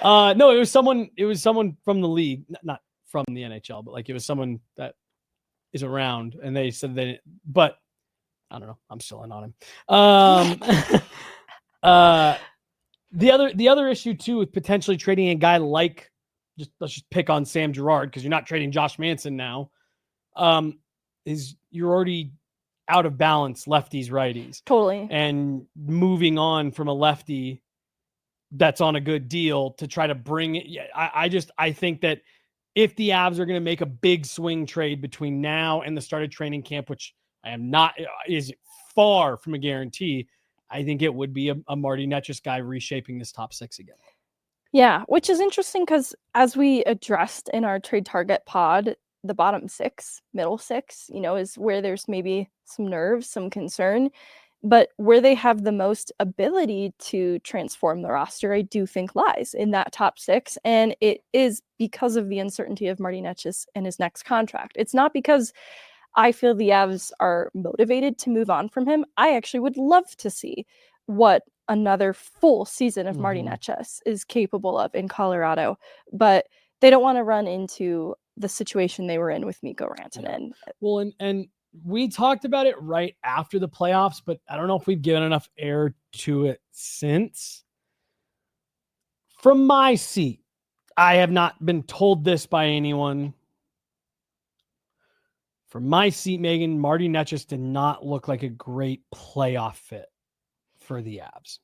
No, it was someone from the league, not from the NHL, but like it was someone that is around, and they said they didn't, but I don't know. I'm still in on him. The other issue too with potentially trading a guy like, let's just pick on Sam Girard because you're not trading Josh Manson now. Is you're already out of balance, lefties, righties. Totally. And moving on from a lefty that's on a good deal to try to bring it. Yeah, I think that if the Avs are going to make a big swing trade between now and the start of training camp, which I am not, is far from a guarantee, I think it would be a Marty Netschus guy reshaping this top six again. Yeah, which is interesting because as we addressed in our trade target pod, the bottom six, middle six, is where there's maybe some nerves, some concern. But where they have the most ability to transform the roster, I do think lies in that top six. And it is because of the uncertainty of Marty Netschus and his next contract. It's not because I feel the Avs are motivated to move on from him. I actually would love to see what another full season of Marty Netschus is capable of in Colorado. But they don't want to run into the situation they were in with Mikko Rantanen. Yeah. Well, and we talked about it right after the playoffs, but I don't know if we've given enough air to it since. From my seat, I have not been told this by anyone. From my seat, Megan, Marty Netschus did not look like a great playoff fit for the Avs.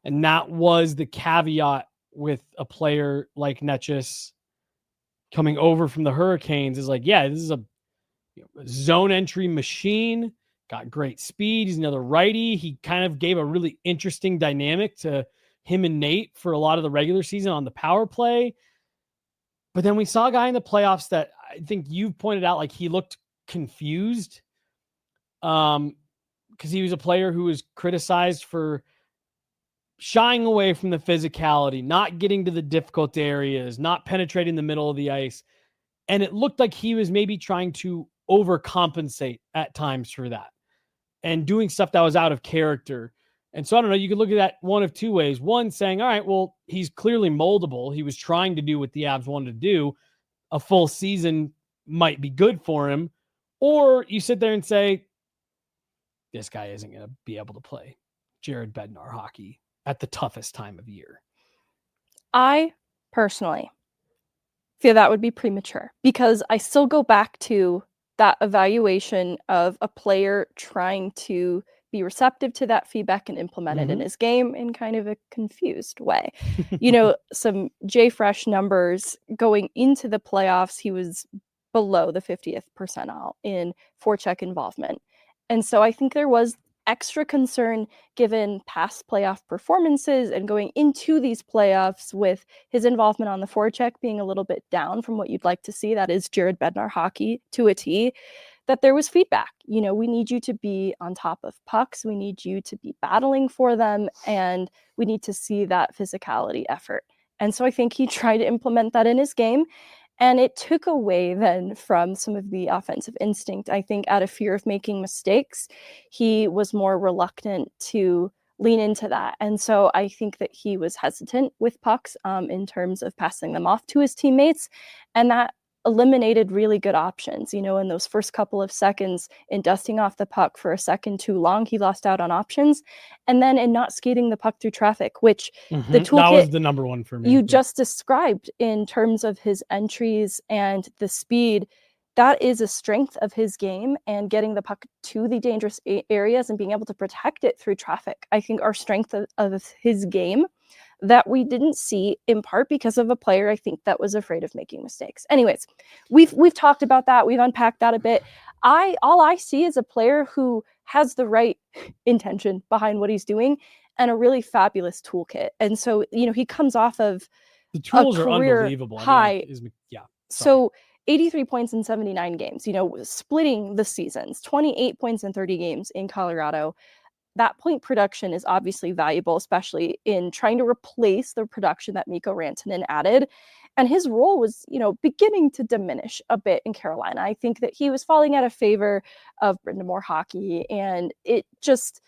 And that was the caveat with a player like Netschus coming over from the Hurricanes is like, yeah, this is a zone entry machine, got great speed. He's another righty. He kind of gave a really interesting dynamic to him and Nate for a lot of the regular season on the power play. But then we saw a guy in the playoffs that I think you've pointed out, like he looked confused because he was a player who was criticized for shying away from the physicality, not getting to the difficult areas, not penetrating the middle of the ice. And it looked like he was maybe trying to overcompensate at times for that and doing stuff that was out of character. And so I don't know, you could look at that one of two ways. One, saying, all right, well, he's clearly moldable. He was trying to do what the Avs wanted to do. A full season might be good for him. Or you sit there and say, this guy isn't going to be able to play Jared Bednar hockey at the toughest time of year. I personally feel that would be premature because I still go back to that evaluation of a player trying to be receptive to that feedback and implement it in his game in kind of a confused way. Some J-Fresh numbers going into the playoffs, he was below the 50th percentile in forecheck involvement. And so I think there was extra concern given past playoff performances and going into these playoffs with his involvement on the forecheck being a little bit down from what you'd like to see. That is Jared Bednar hockey to a T. That there was feedback. We need you to be on top of pucks. We need you to be battling for them. And we need to see that physicality effort. And so I think he tried to implement that in his game. And it took away then from some of the offensive instinct. I think out of fear of making mistakes, he was more reluctant to lean into that. And so I think that he was hesitant with pucks in terms of passing them off to his teammates. And that eliminated really good options. In those first couple of seconds in dusting off the puck for a second too long, he lost out on options. And then in not skating the puck through traffic, which the toolkit that was the number one for me. You just described in terms of his entries and the speed, that is a strength of his game, and getting the puck to the dangerous areas and being able to protect it through traffic, I think are strength of his game that we didn't see, in part because of a player, I think, that was afraid of making mistakes. Anyways, we've talked about that. We've unpacked that a bit. All I see is a player who has the right intention behind what he's doing and a really fabulous toolkit. And so, he comes off of the tools are unbelievable. High. Yeah. So 83 points in 79 games, splitting the seasons, 28 points in 30 games in Colorado. That point production is obviously valuable, especially in trying to replace the production that Mikko Rantanen added. And his role was, beginning to diminish a bit in Carolina. I think that he was falling out of favor of Brind'Amour hockey, and it just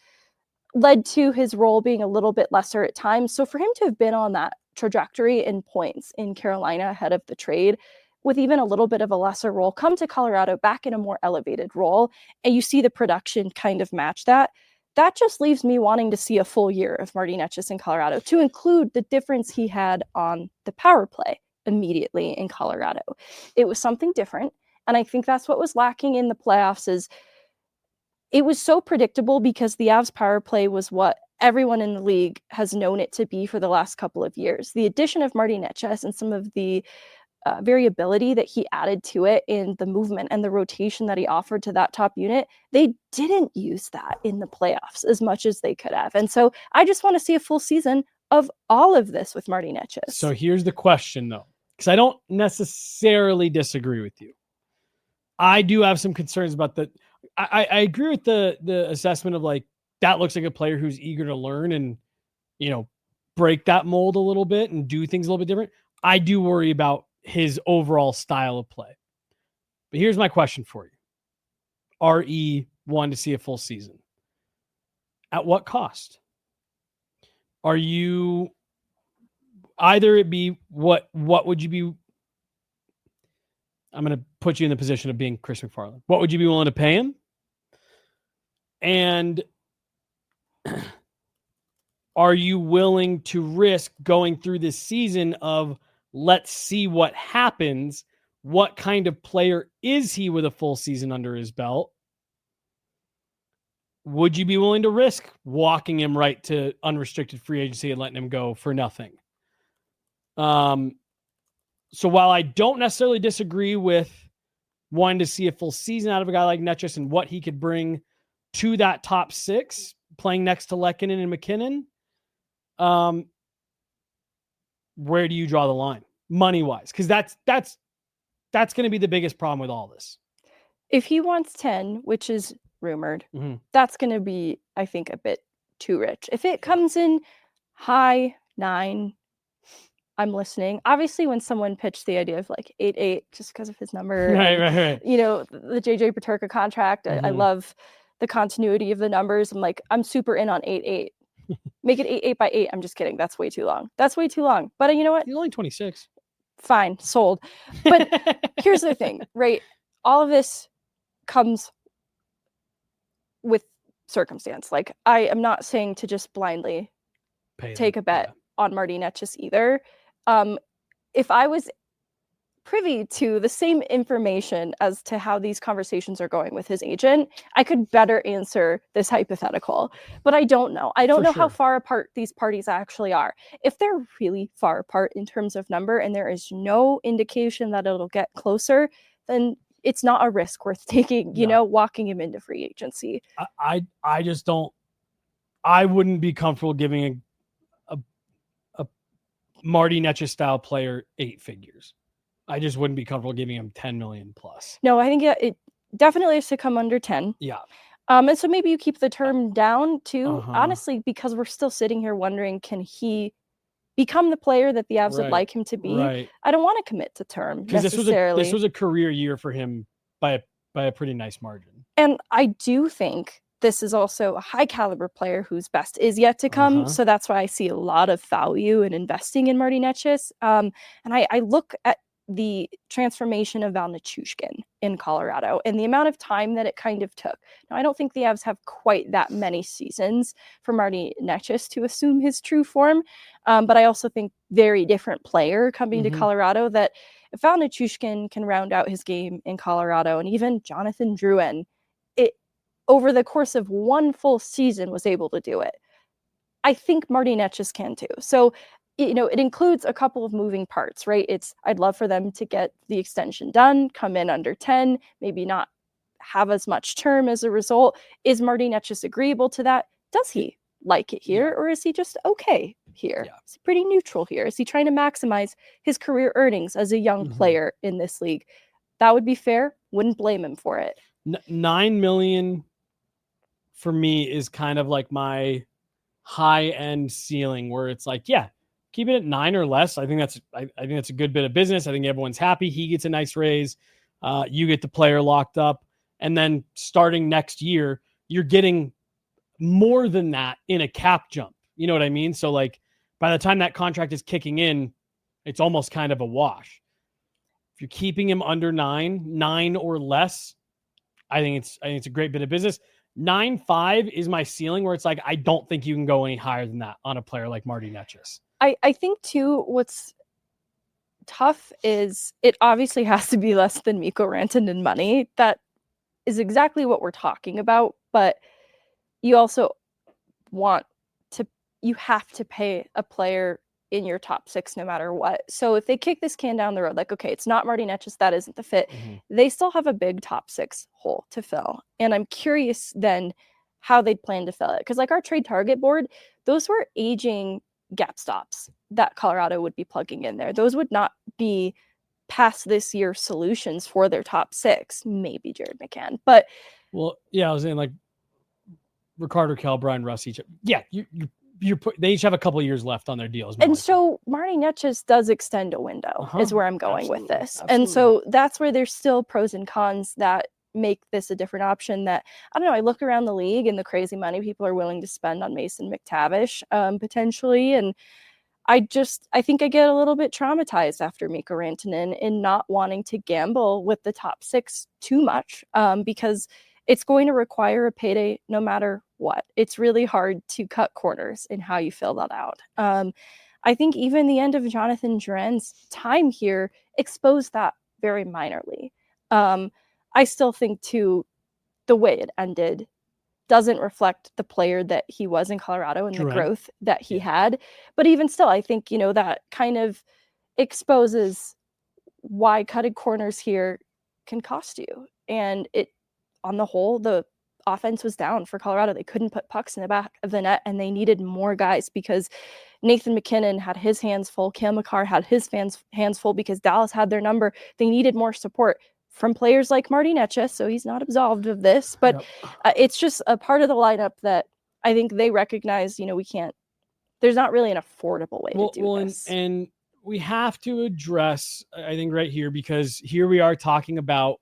led to his role being a little bit lesser at times. So for him to have been on that trajectory in points in Carolina ahead of the trade, with even a little bit of a lesser role, come to Colorado back in a more elevated role, and you see the production kind of match that. That just leaves me wanting to see a full year of Marty Netschus in Colorado, to include the difference he had on the power play immediately in Colorado. It was something different. And I think that's what was lacking in the playoffs is it was so predictable because the Avs power play was what everyone in the league has known it to be for the last couple of years. The addition of Marty Netschus and some of the variability that he added to it in the movement and the rotation that he offered to that top unit, they didn't use that in the playoffs as much as they could have. And so I just want to see a full season of all of this with Marty Necas. So here's the question, though, because I don't necessarily disagree with you. I do have some concerns about the. I agree with the assessment of like that looks like a player who's eager to learn and break that mold a little bit and do things a little bit different. I do worry about his overall style of play. But here's my question for you. RE wanted to see a full season. At what cost? Are you either it be what would you be? I'm going to put you in the position of being Chris McFarland. What would you be willing to pay him? And are you willing to risk going through this season of let's see what happens? What kind of player is he with a full season under his belt? Would you be willing to risk walking him right to unrestricted free agency and letting him go for nothing? So while I don't necessarily disagree with wanting to see a full season out of a guy like Necas and what he could bring to that top six, playing next to Lehkonen and McKinnon, where do you draw the line money-wise? Because that's going to be the biggest problem with all this. If he wants 10, which is rumored, that's going to be, I think, a bit too rich. If it comes in high 9, I'm listening. Obviously, when someone pitched the idea of like 8-8, just because of his number, right. The JJ Peterka contract, I love the continuity of the numbers. I'm super in on 8-8. Make it 8-8 by 8. I'm just kidding. That's way too long. But you know what? He's only 26. Fine, sold. But here's the thing, right? All of this comes with circumstance. I am not saying to just blindly take a bet on Marty Necas either. If I was privy to the same information as to how these conversations are going with his agent, I could better answer this hypothetical. But I don't know. I don't know how far apart these parties actually are. If they're really far apart in terms of number and there is no indication that it'll get closer, then it's not a risk worth taking, walking him into free agency. I just don't. I wouldn't be comfortable giving a Marty Necas style player 8 figures. I just wouldn't be comfortable giving him 10 million plus. No, I think it definitely has to come under 10. Yeah. And so maybe you keep the term down too, honestly, because we're still sitting here wondering, can he become the player that the Avs would like him to be? Right. I don't want to commit to term necessarily. This was a career year for him by a pretty nice margin. And I do think this is also a high caliber player whose best is yet to come. So that's why I see a lot of value in investing in Marty Necas. And I look at the transformation of Val Nichushkin in Colorado and the amount of time that it kind of took. Now, I don't think the Avs have quite that many seasons for Marty Necas to assume his true form, but I also think very different player coming to Colorado, that if Val Nichushkin can round out his game in Colorado, and even Jonathan Drouin, over the course of one full season was able to do it, I think Marty Necas can too. So it includes a couple of moving parts, right? I'd love for them to get the extension done, come in under 10, maybe not have as much term as a result. Is Marty Necas agreeable to that? Does he like it here, or is he just okay here? Yeah. Is he pretty neutral here? Is he trying to maximize his career earnings as a young player in this league? That would be fair. Wouldn't blame him for it. 9 million for me is kind of like my high-end ceiling, where it's like, yeah, keep it at 9 or less. I think that's a good bit of business. I think everyone's happy. He gets a nice raise. You get the player locked up. And then starting next year, you're getting more than that in a cap jump. You know what I mean? So by the time that contract is kicking in, it's almost kind of a wash. If you're keeping him under 9 or less, I think it's a great bit of business. 9.5 is my ceiling, where it's I don't think you can go any higher than that on a player like Marty Necas. I think too, what's tough is it obviously has to be less than Mikko Rantanen money. That is exactly what we're talking about. But you also you have to pay a player in your top 6 no matter what. So if they kick this can down the road, like, okay, it's not Marty Netchus, that isn't the fit, they still have a big top 6 hole to fill. And I'm curious then how they'd plan to fill it. Because like our trade target board, those were aging gap stops that Colorado would be plugging in there. Those would not be past this year solutions for their top 6, maybe Jared McCann. But well, yeah, I was saying like Ricardo, Cal, Brian, Russ each. Yeah, they each have a couple of years left on their deals. And so Marty Netchus does extend a window, is where I'm going with this. And so that's where there's still pros and cons that make this a different option. That, I don't know, I look around the league and the crazy money people are willing to spend on Mason McTavish potentially. And I think I get a little bit traumatized after Mikko Rantanen in not wanting to gamble with the top 6 too much because it's going to require a payday no matter what. It's really hard to cut corners in how you fill that out. I think even the end of Jonathan Drouin's time here exposed that very minorly. I still think, too, the way it ended doesn't reflect the player that he was in Colorado and the growth that he had. But even still, I think, that kind of exposes why cutting corners here can cost you. And it, on the whole, the offense was down for Colorado. They couldn't put pucks in the back of the net, and they needed more guys because Nathan McKinnon had his hands full. Cale Makar had his hands full because Dallas had their number. They needed more support from players like Marty Netchus, so he's not absolved of this. But it's just a part of the lineup that I think they recognize, we can't, there's not really an affordable way to do this. And we have to address, I think, right here, because here we are talking about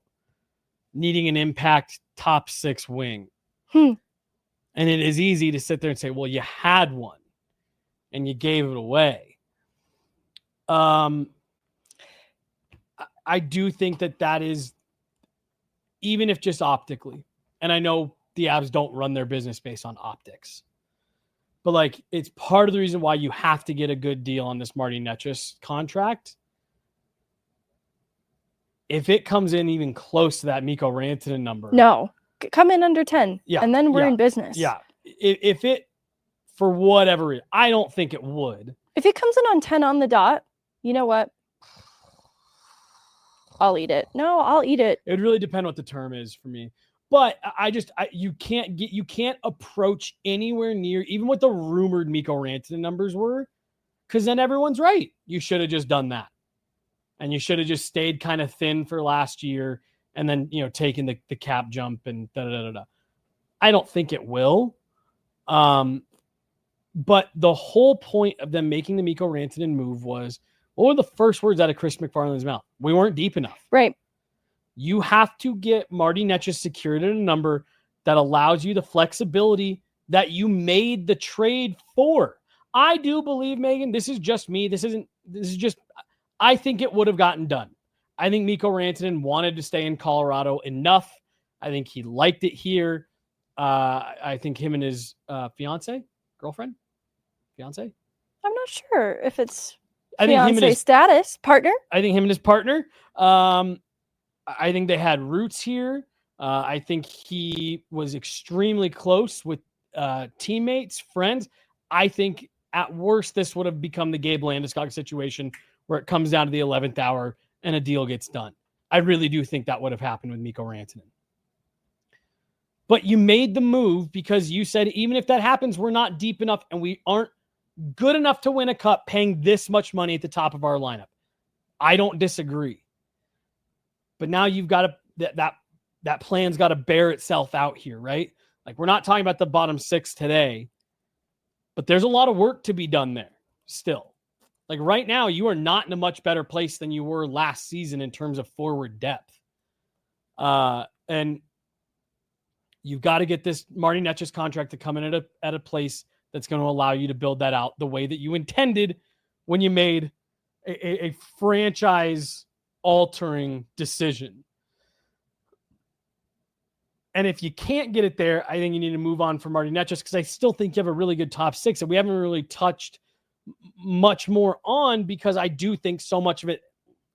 needing an impact top 6 wing. And it is easy to sit there and say, well, you had one and you gave it away. I do think that is, even if just optically, and I know the Avs don't run their business based on optics, but like, it's part of the reason why you have to get a good deal on this Marty Netchus contract. If it comes in even close to that Mikko Rantanen number. No, come in under 10. Yeah. And then we're in business. Yeah. If it, for whatever reason, I don't think it would. If it comes in on 10 on the dot, you know what? I'll eat it. No, I'll eat it. It would really depend what the term is for me. But you can't approach anywhere near even what the rumored Mikko Rantanen numbers were, because then everyone's right. You should have just done that. And you should have just stayed kind of thin for last year and then, taken the cap jump and da-da-da-da. I don't think it will. But the whole point of them making the Mikko Rantanen move was, what were the first words out of Chris McFarland's mouth? We weren't deep enough. Right. You have to get Marty Netchus secured at a number that allows you the flexibility that you made the trade for. I do believe, Megan, this is just me. This is just, I think it would have gotten done. I think Mikko Rantanen wanted to stay in Colorado enough. I think he liked it here. I think him and his girlfriend? Fiance? I'm not sure if it's fiance status, partner. I think him and his partner. I think they had roots here. I think he was extremely close with teammates, friends. I think at worst, this would have become the Gabe Landeskog situation where it comes down to the 11th hour and a deal gets done. I really do think that would have happened with Mikko Rantanen. But you made the move because you said, even if that happens, we're not deep enough and we aren't good enough to win a cup paying this much money at the top of our lineup. I don't disagree. But now you've got to, that plan's got to bear itself out here, right? Like, we're not talking about the bottom 6 today, but there's a lot of work to be done there still. Like, right now, you are not in a much better place than you were last season in terms of forward depth. And you've got to get this Marty Netchus contract to come in at a place that's going to allow you to build that out the way that you intended when you made a franchise-altering decision. And if you can't get it there, I think you need to move on from Marty Netchus, because I still think you have a really good top 6 that we haven't really touched much more on, because I do think so much of it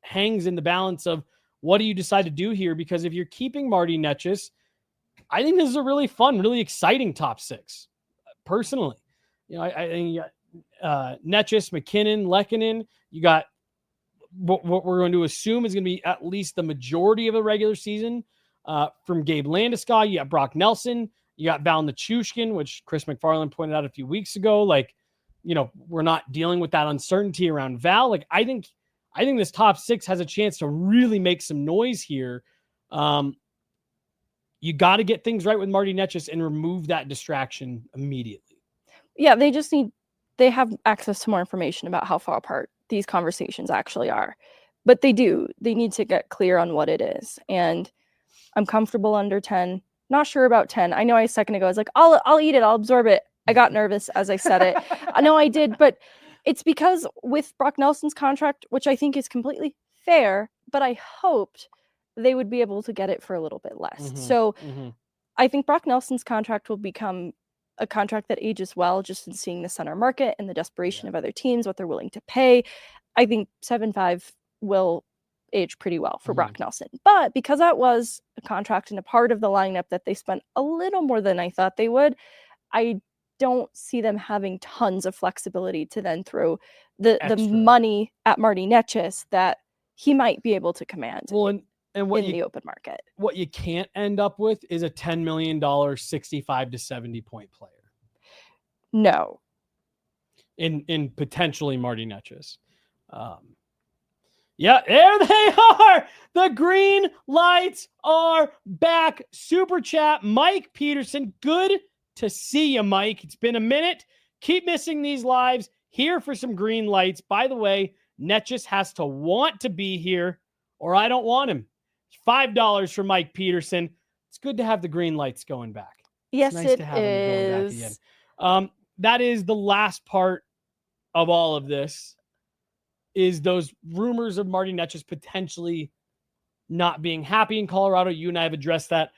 hangs in the balance of what do you decide to do here? Because if you're keeping Marty Netchus, I think this is a really fun, really exciting top 6. Personally, I think Netchus, McKinnon, Lehkonen. You got what we're going to assume is going to be at least the majority of the regular season from Gabe Landeskog. You got Brock Nelson. You got Val Nichushkin, which Chris McFarland pointed out a few weeks ago. Like, we're not dealing with that uncertainty around Val. Like, I think this top six has a chance to really make some noise here. You got to get things right with Marty Netchus and remove that distraction immediately. Yeah, they have access to more information about how far apart these conversations actually are. But they need to get clear on what it is. And I'm comfortable under 10. Not sure about 10. I know a second ago I was like, I'll eat it, I'll absorb it. I got nervous as I said it. I know I did, but it's because with Brock Nelson's contract, which I think is completely fair, but I hoped they would be able to get it for a little bit less. So I think Brock Nelson's contract will become a contract that ages well, just in seeing the center market and the desperation of other teams, what they're willing to pay. I think 7.5 will age pretty well for Brock Nelson. But because that was a contract and a part of the lineup that they spent a little more than I thought they would, I don't see them having tons of flexibility to then throw the money at Marty Netchus that he might be able to command in the open market. What you can't end up with is a $10 million 65 to 70 point player. No. In potentially Marty Netchus. Yeah, there they are. The green lights are back. Super chat, Mike Peterson. Good to see you, Mike. It's been a minute. Keep missing these lives. Here for some green lights. By the way, Netchus has to want to be here, or I don't want him. $5 for Mike Peterson. It's good to have the green lights going back. Yes, it's nice to have them going back again. That is the last part of all of this. Is those rumors of Marty Netchus potentially not being happy in Colorado. You and I have addressed that.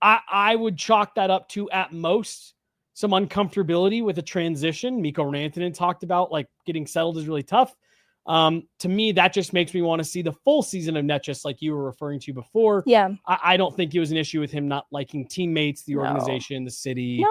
I would chalk that up to, at most, some uncomfortability with a transition. Mikko Rantanen talked about, like, getting settled is really tough. To me, that just makes me want to see the full season of Netchus, like you were referring to before. Yeah. I don't think it was an issue with him not liking teammates, the organization, the city,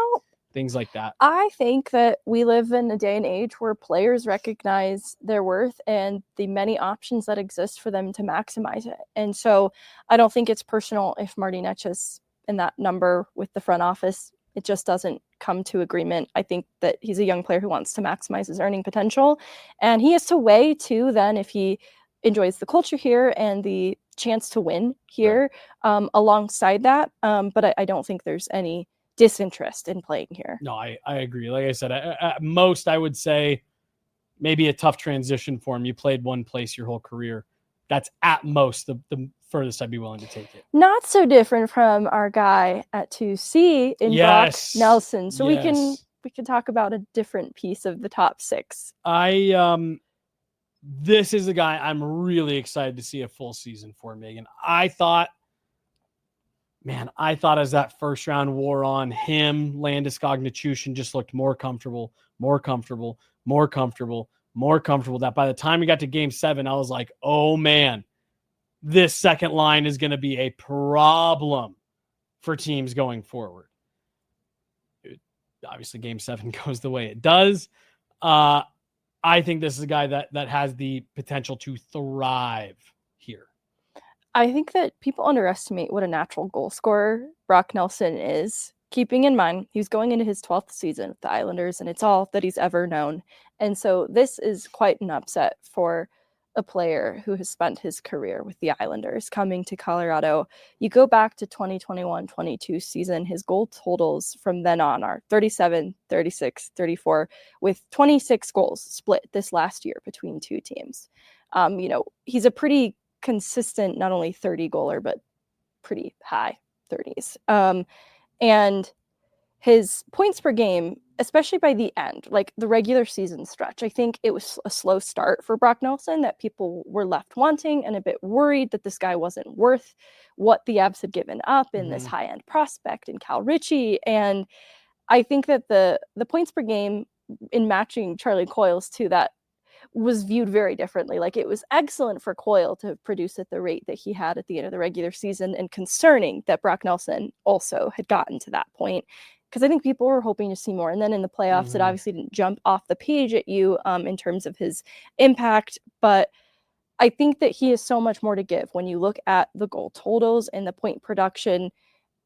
things like that. I think that we live in a day and age where players recognize their worth and the many options that exist for them to maximize it. And so I don't think it's personal if Marty Netchus in that number with the front office, it just doesn't come to agreement. I think that he's a young player who wants to maximize his earning potential. And he has to weigh too, then, if he enjoys the culture here and the chance to win here alongside that. But I don't think there's any disinterest in playing here. No, I agree. Like I said, at most, I would say maybe a tough transition for him. You played one place your whole career. That's at most the furthest I'd be willing to take it. Not so different from our guy at 2C in Brock Nelson. So we can talk about a different piece of the top six. This is a guy I'm really excited to see a full season for, Megan. I thought as that first round wore on, him, Landeskog, Nichushkin just looked more comfortable. That by the time we got to game 7, I was like, oh man, this second line is going to be a problem for teams going forward. Obviously, game 7 goes the way it does. I think this is a guy that has the potential to thrive here. I think that people underestimate what a natural goal scorer Brock Nelson is, keeping in mind he was going into his 12th season with the Islanders, and it's all that he's ever known. And so this is quite an upset for a player who has spent his career with the Islanders coming to Colorado. You go back to 2021-22 season, his goal totals from then on are 37, 36, 34, with 26 goals split this last year between two teams. He's a pretty consistent, not only 30 goaler, but pretty high 30s. And his points per game, especially by the end, like the regular season stretch, I think it was a slow start for Brock Nelson that people were left wanting and a bit worried that this guy wasn't worth what the Avs had given up in this high-end prospect in Cal Ritchie. And I think that the points per game in matching Charlie Coyle's to that was viewed very differently. Like, it was excellent for Coyle to produce at the rate that he had at the end of the regular season, and concerning that Brock Nelson also had gotten to that point because I think people were hoping to see more. And then in the playoffs, it obviously didn't jump off the page at you in terms of his impact. But I think that he has so much more to give when you look at the goal totals and the point production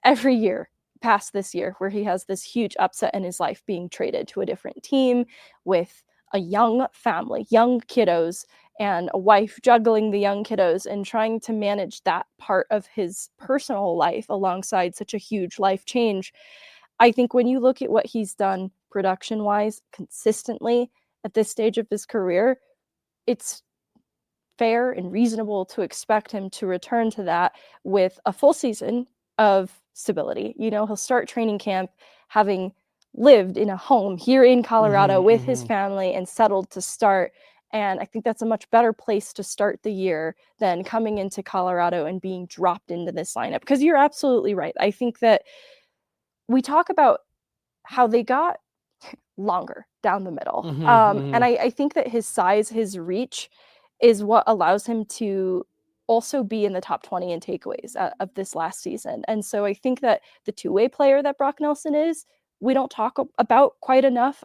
every year past this year, where he has this huge upset in his life being traded to a different team with a young family, young kiddos, and a wife juggling the young kiddos and trying to manage that part of his personal life alongside such a huge life change. I think when you look at what he's done production-wise consistently at this stage of his career, it's fair and reasonable to expect him to return to that with a full season of stability. He'll start training camp having lived in a home here in Colorado with his family and settled to start. And I think that's a much better place to start the year than coming into Colorado and being dropped into this lineup. Because you're absolutely right. I think that we talk about how they got longer down the middle. And I think that his size, his reach is what allows him to also be in the top 20 in takeaways of this last season. And so I think that the two-way player that Brock Nelson is, we don't talk about quite enough,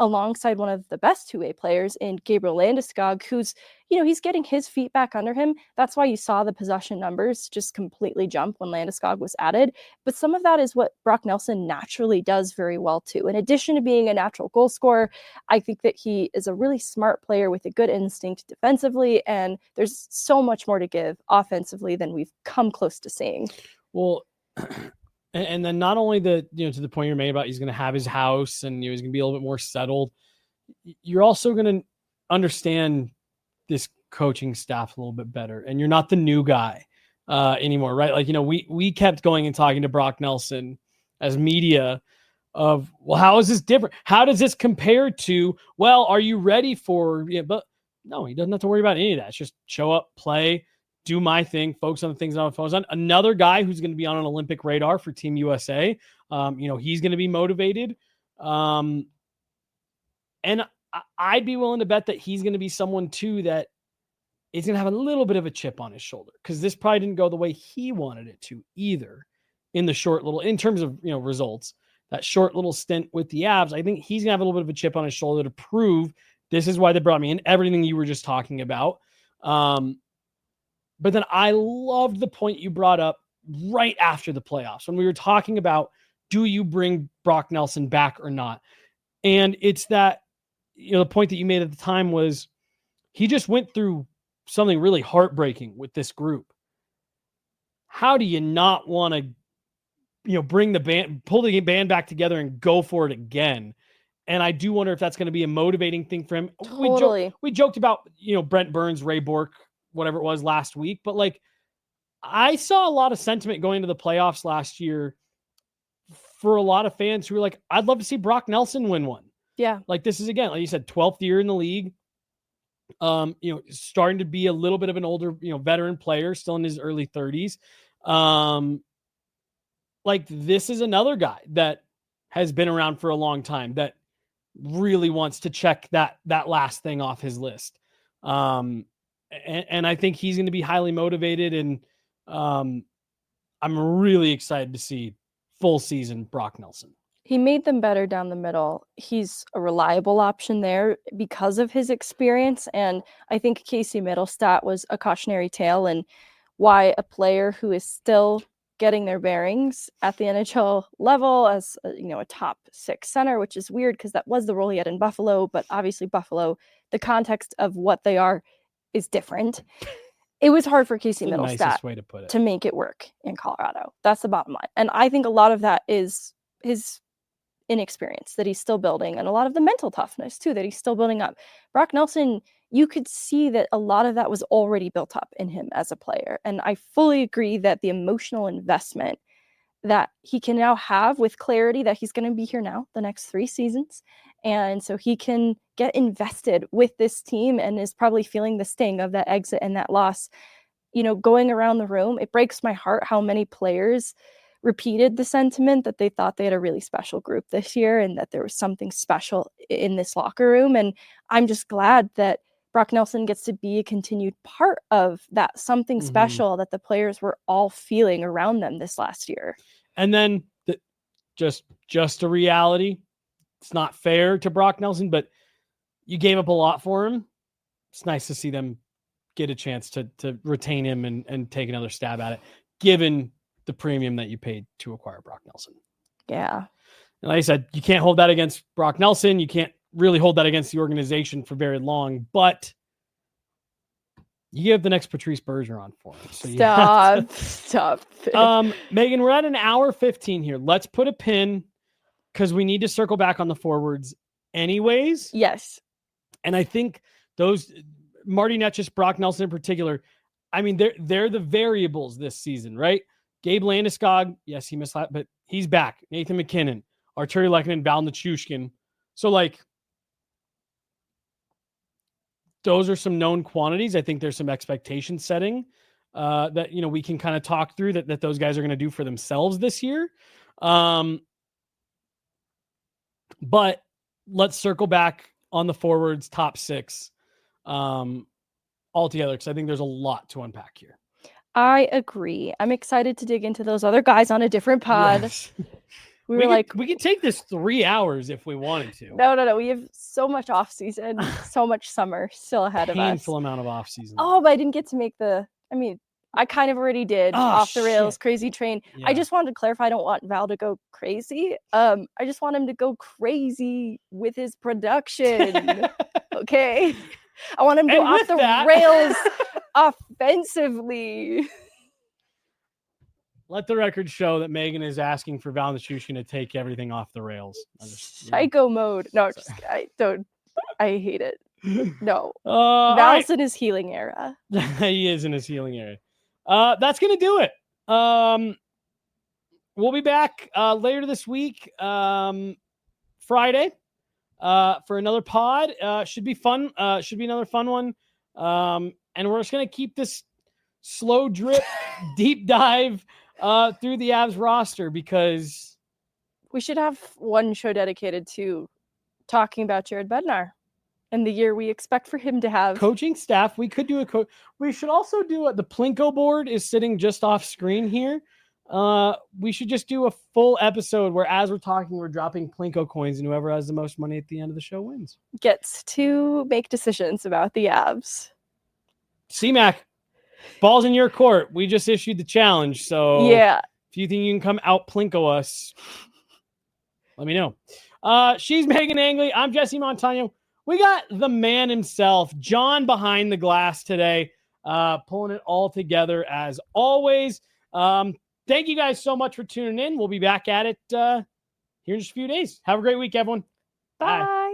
alongside one of the best two-way players in Gabe Landeskog, who's, he's getting his feet back under him. That's why you saw the possession numbers just completely jump when Landeskog was added. But some of that is what Brock Nelson naturally does very well too. In addition to being a natural goal scorer, I think that he is a really smart player with a good instinct defensively, and there's so much more to give offensively than we've come close to seeing. Well, and then not only to the point you're made about he's going to have his house and he's going to be a little bit more settled, you're also going to understand this coaching staff a little bit better. And you're not the new guy anymore, right? Like, we kept going and talking to Brock Nelson as media of, well, how is this different? How does this compare to, well, are you ready for, but no, he doesn't have to worry about any of that. It's just show up, play, do my thing, focus on the things I'm focused on. Another guy who's going to be on an Olympic radar for Team USA. He's going to be motivated. And I'd be willing to bet that he's going to be someone too that is going to have a little bit of a chip on his shoulder, because this probably didn't go the way he wanted it to either in terms of, results, that short little stint with the Avs. I think he's going to have a little bit of a chip on his shoulder to prove this is why they brought me in, everything you were just talking about. But then I loved the point you brought up right after the playoffs when we were talking about, do you bring Brock Nelson back or not? And it's that, the point that you made at the time was he just went through something really heartbreaking with this group. How do you not want to, bring the band, pull the band back together and go for it again? And I do wonder if that's going to be a motivating thing for him. Totally. We joked about, Brent Burns, Ray Bourque, whatever it was last week. But I saw a lot of sentiment going into the playoffs last year for a lot of fans who were like, I'd love to see Brock Nelson win one. Yeah. This is, again, like you said, 12th year in the league. Starting to be a little bit of an older, veteran player, still in his early 30s. This is another guy that has been around for a long time that really wants to check that last thing off his list. And I think he's going to be highly motivated, and I'm really excited to see full season Brock Nelson. He made them better down the middle. He's a reliable option there because of his experience. And I think Casey Middlestat was a cautionary tale, and why a player who is still getting their bearings at the NHL level as a top 6 center, which is weird because that was the role he had in Buffalo. But obviously Buffalo, the context of what they are is different. It was hard for Casey Middlestat to make it work in Colorado. That's the bottom line. And I think a lot of that is his inexperience that he's still building, and a lot of the mental toughness too that he's still building up. Brock Nelson, you could see that a lot of that was already built up in him as a player. And I fully agree that the emotional investment that he can now have with clarity that he's going to be here now the next 3 seasons. And so he can get invested with this team and is probably feeling the sting of that exit and that loss. Going around the room, it breaks my heart how many players repeated the sentiment that they thought they had a really special group this year and that there was something special in this locker room. And I'm just glad that Brock Nelson gets to be a continued part of that something special that the players were all feeling around them this last year. And then just a reality. It's not fair to Brock Nelson, but you gave up a lot for him. It's nice to see them get a chance to retain him and take another stab at it, given the premium that you paid to acquire Brock Nelson. Yeah. And like I said, you can't hold that against Brock Nelson. You can't really hold that against the organization for very long, but you give the next Patrice Bergeron for him. So Stop. Megan, we're at an hour 15 here. Let's put a pin because we need to circle back on the forwards anyways. Yes. And I think those Marty Netchis, Brock Nelson in particular, I mean, they're the variables this season, right? Gabe Landeskog, yes, he missed that, but he's back. Nathan McKinnon, Arturi Lehkonen, Val Nichushkin. So, like, those are some known quantities. I think there's some expectation setting that, we can kind of talk through that those guys are going to do for themselves this year. But let's circle back on the forwards, top six altogether, because I think there's a lot to unpack here. I agree. I'm excited to dig into those other guys on a different pod. Yes. We could take this 3 hours if we wanted to. No. We have so much off season, so much summer still ahead of us. Painful amount of off season. Oh, but I didn't get to make I kind of already did off the rails, crazy train. Yeah. I just wanted to clarify. I don't want Val to go crazy. I just want him to go crazy with his production. Okay. I want him to go off the rails offensively. Let the record show that Megan is asking for Val Nichushkin to take everything off the rails. Psycho mode. No, I hate it. No. Val's in his healing era. He is in his healing era. That's going to do it. We'll be back later this week, Friday, for another pod. Should be fun. Should be another fun one. And we're just going to keep this slow drip, deep dive through the Avs roster, because we should have one show dedicated to talking about Jared Bednar and the year we expect for him to have. Coaching staff. We could do we should also do the Plinko board is sitting just off screen here. We should just do a full episode where, as we're talking, we're dropping Plinko coins, and whoever has the most money at the end of the show wins. Gets to make decisions about the Avs. C-Mac, ball's in your court. We just issued the challenge, so yeah. If you think you can come out Plinko us, let me know. She's Meghan Angley. I'm Jesse Montano. We got the man himself, John, behind the glass today, pulling it all together as always. Thank you guys so much for tuning in. We'll be back at it here in just a few days. Have a great week, everyone. Bye.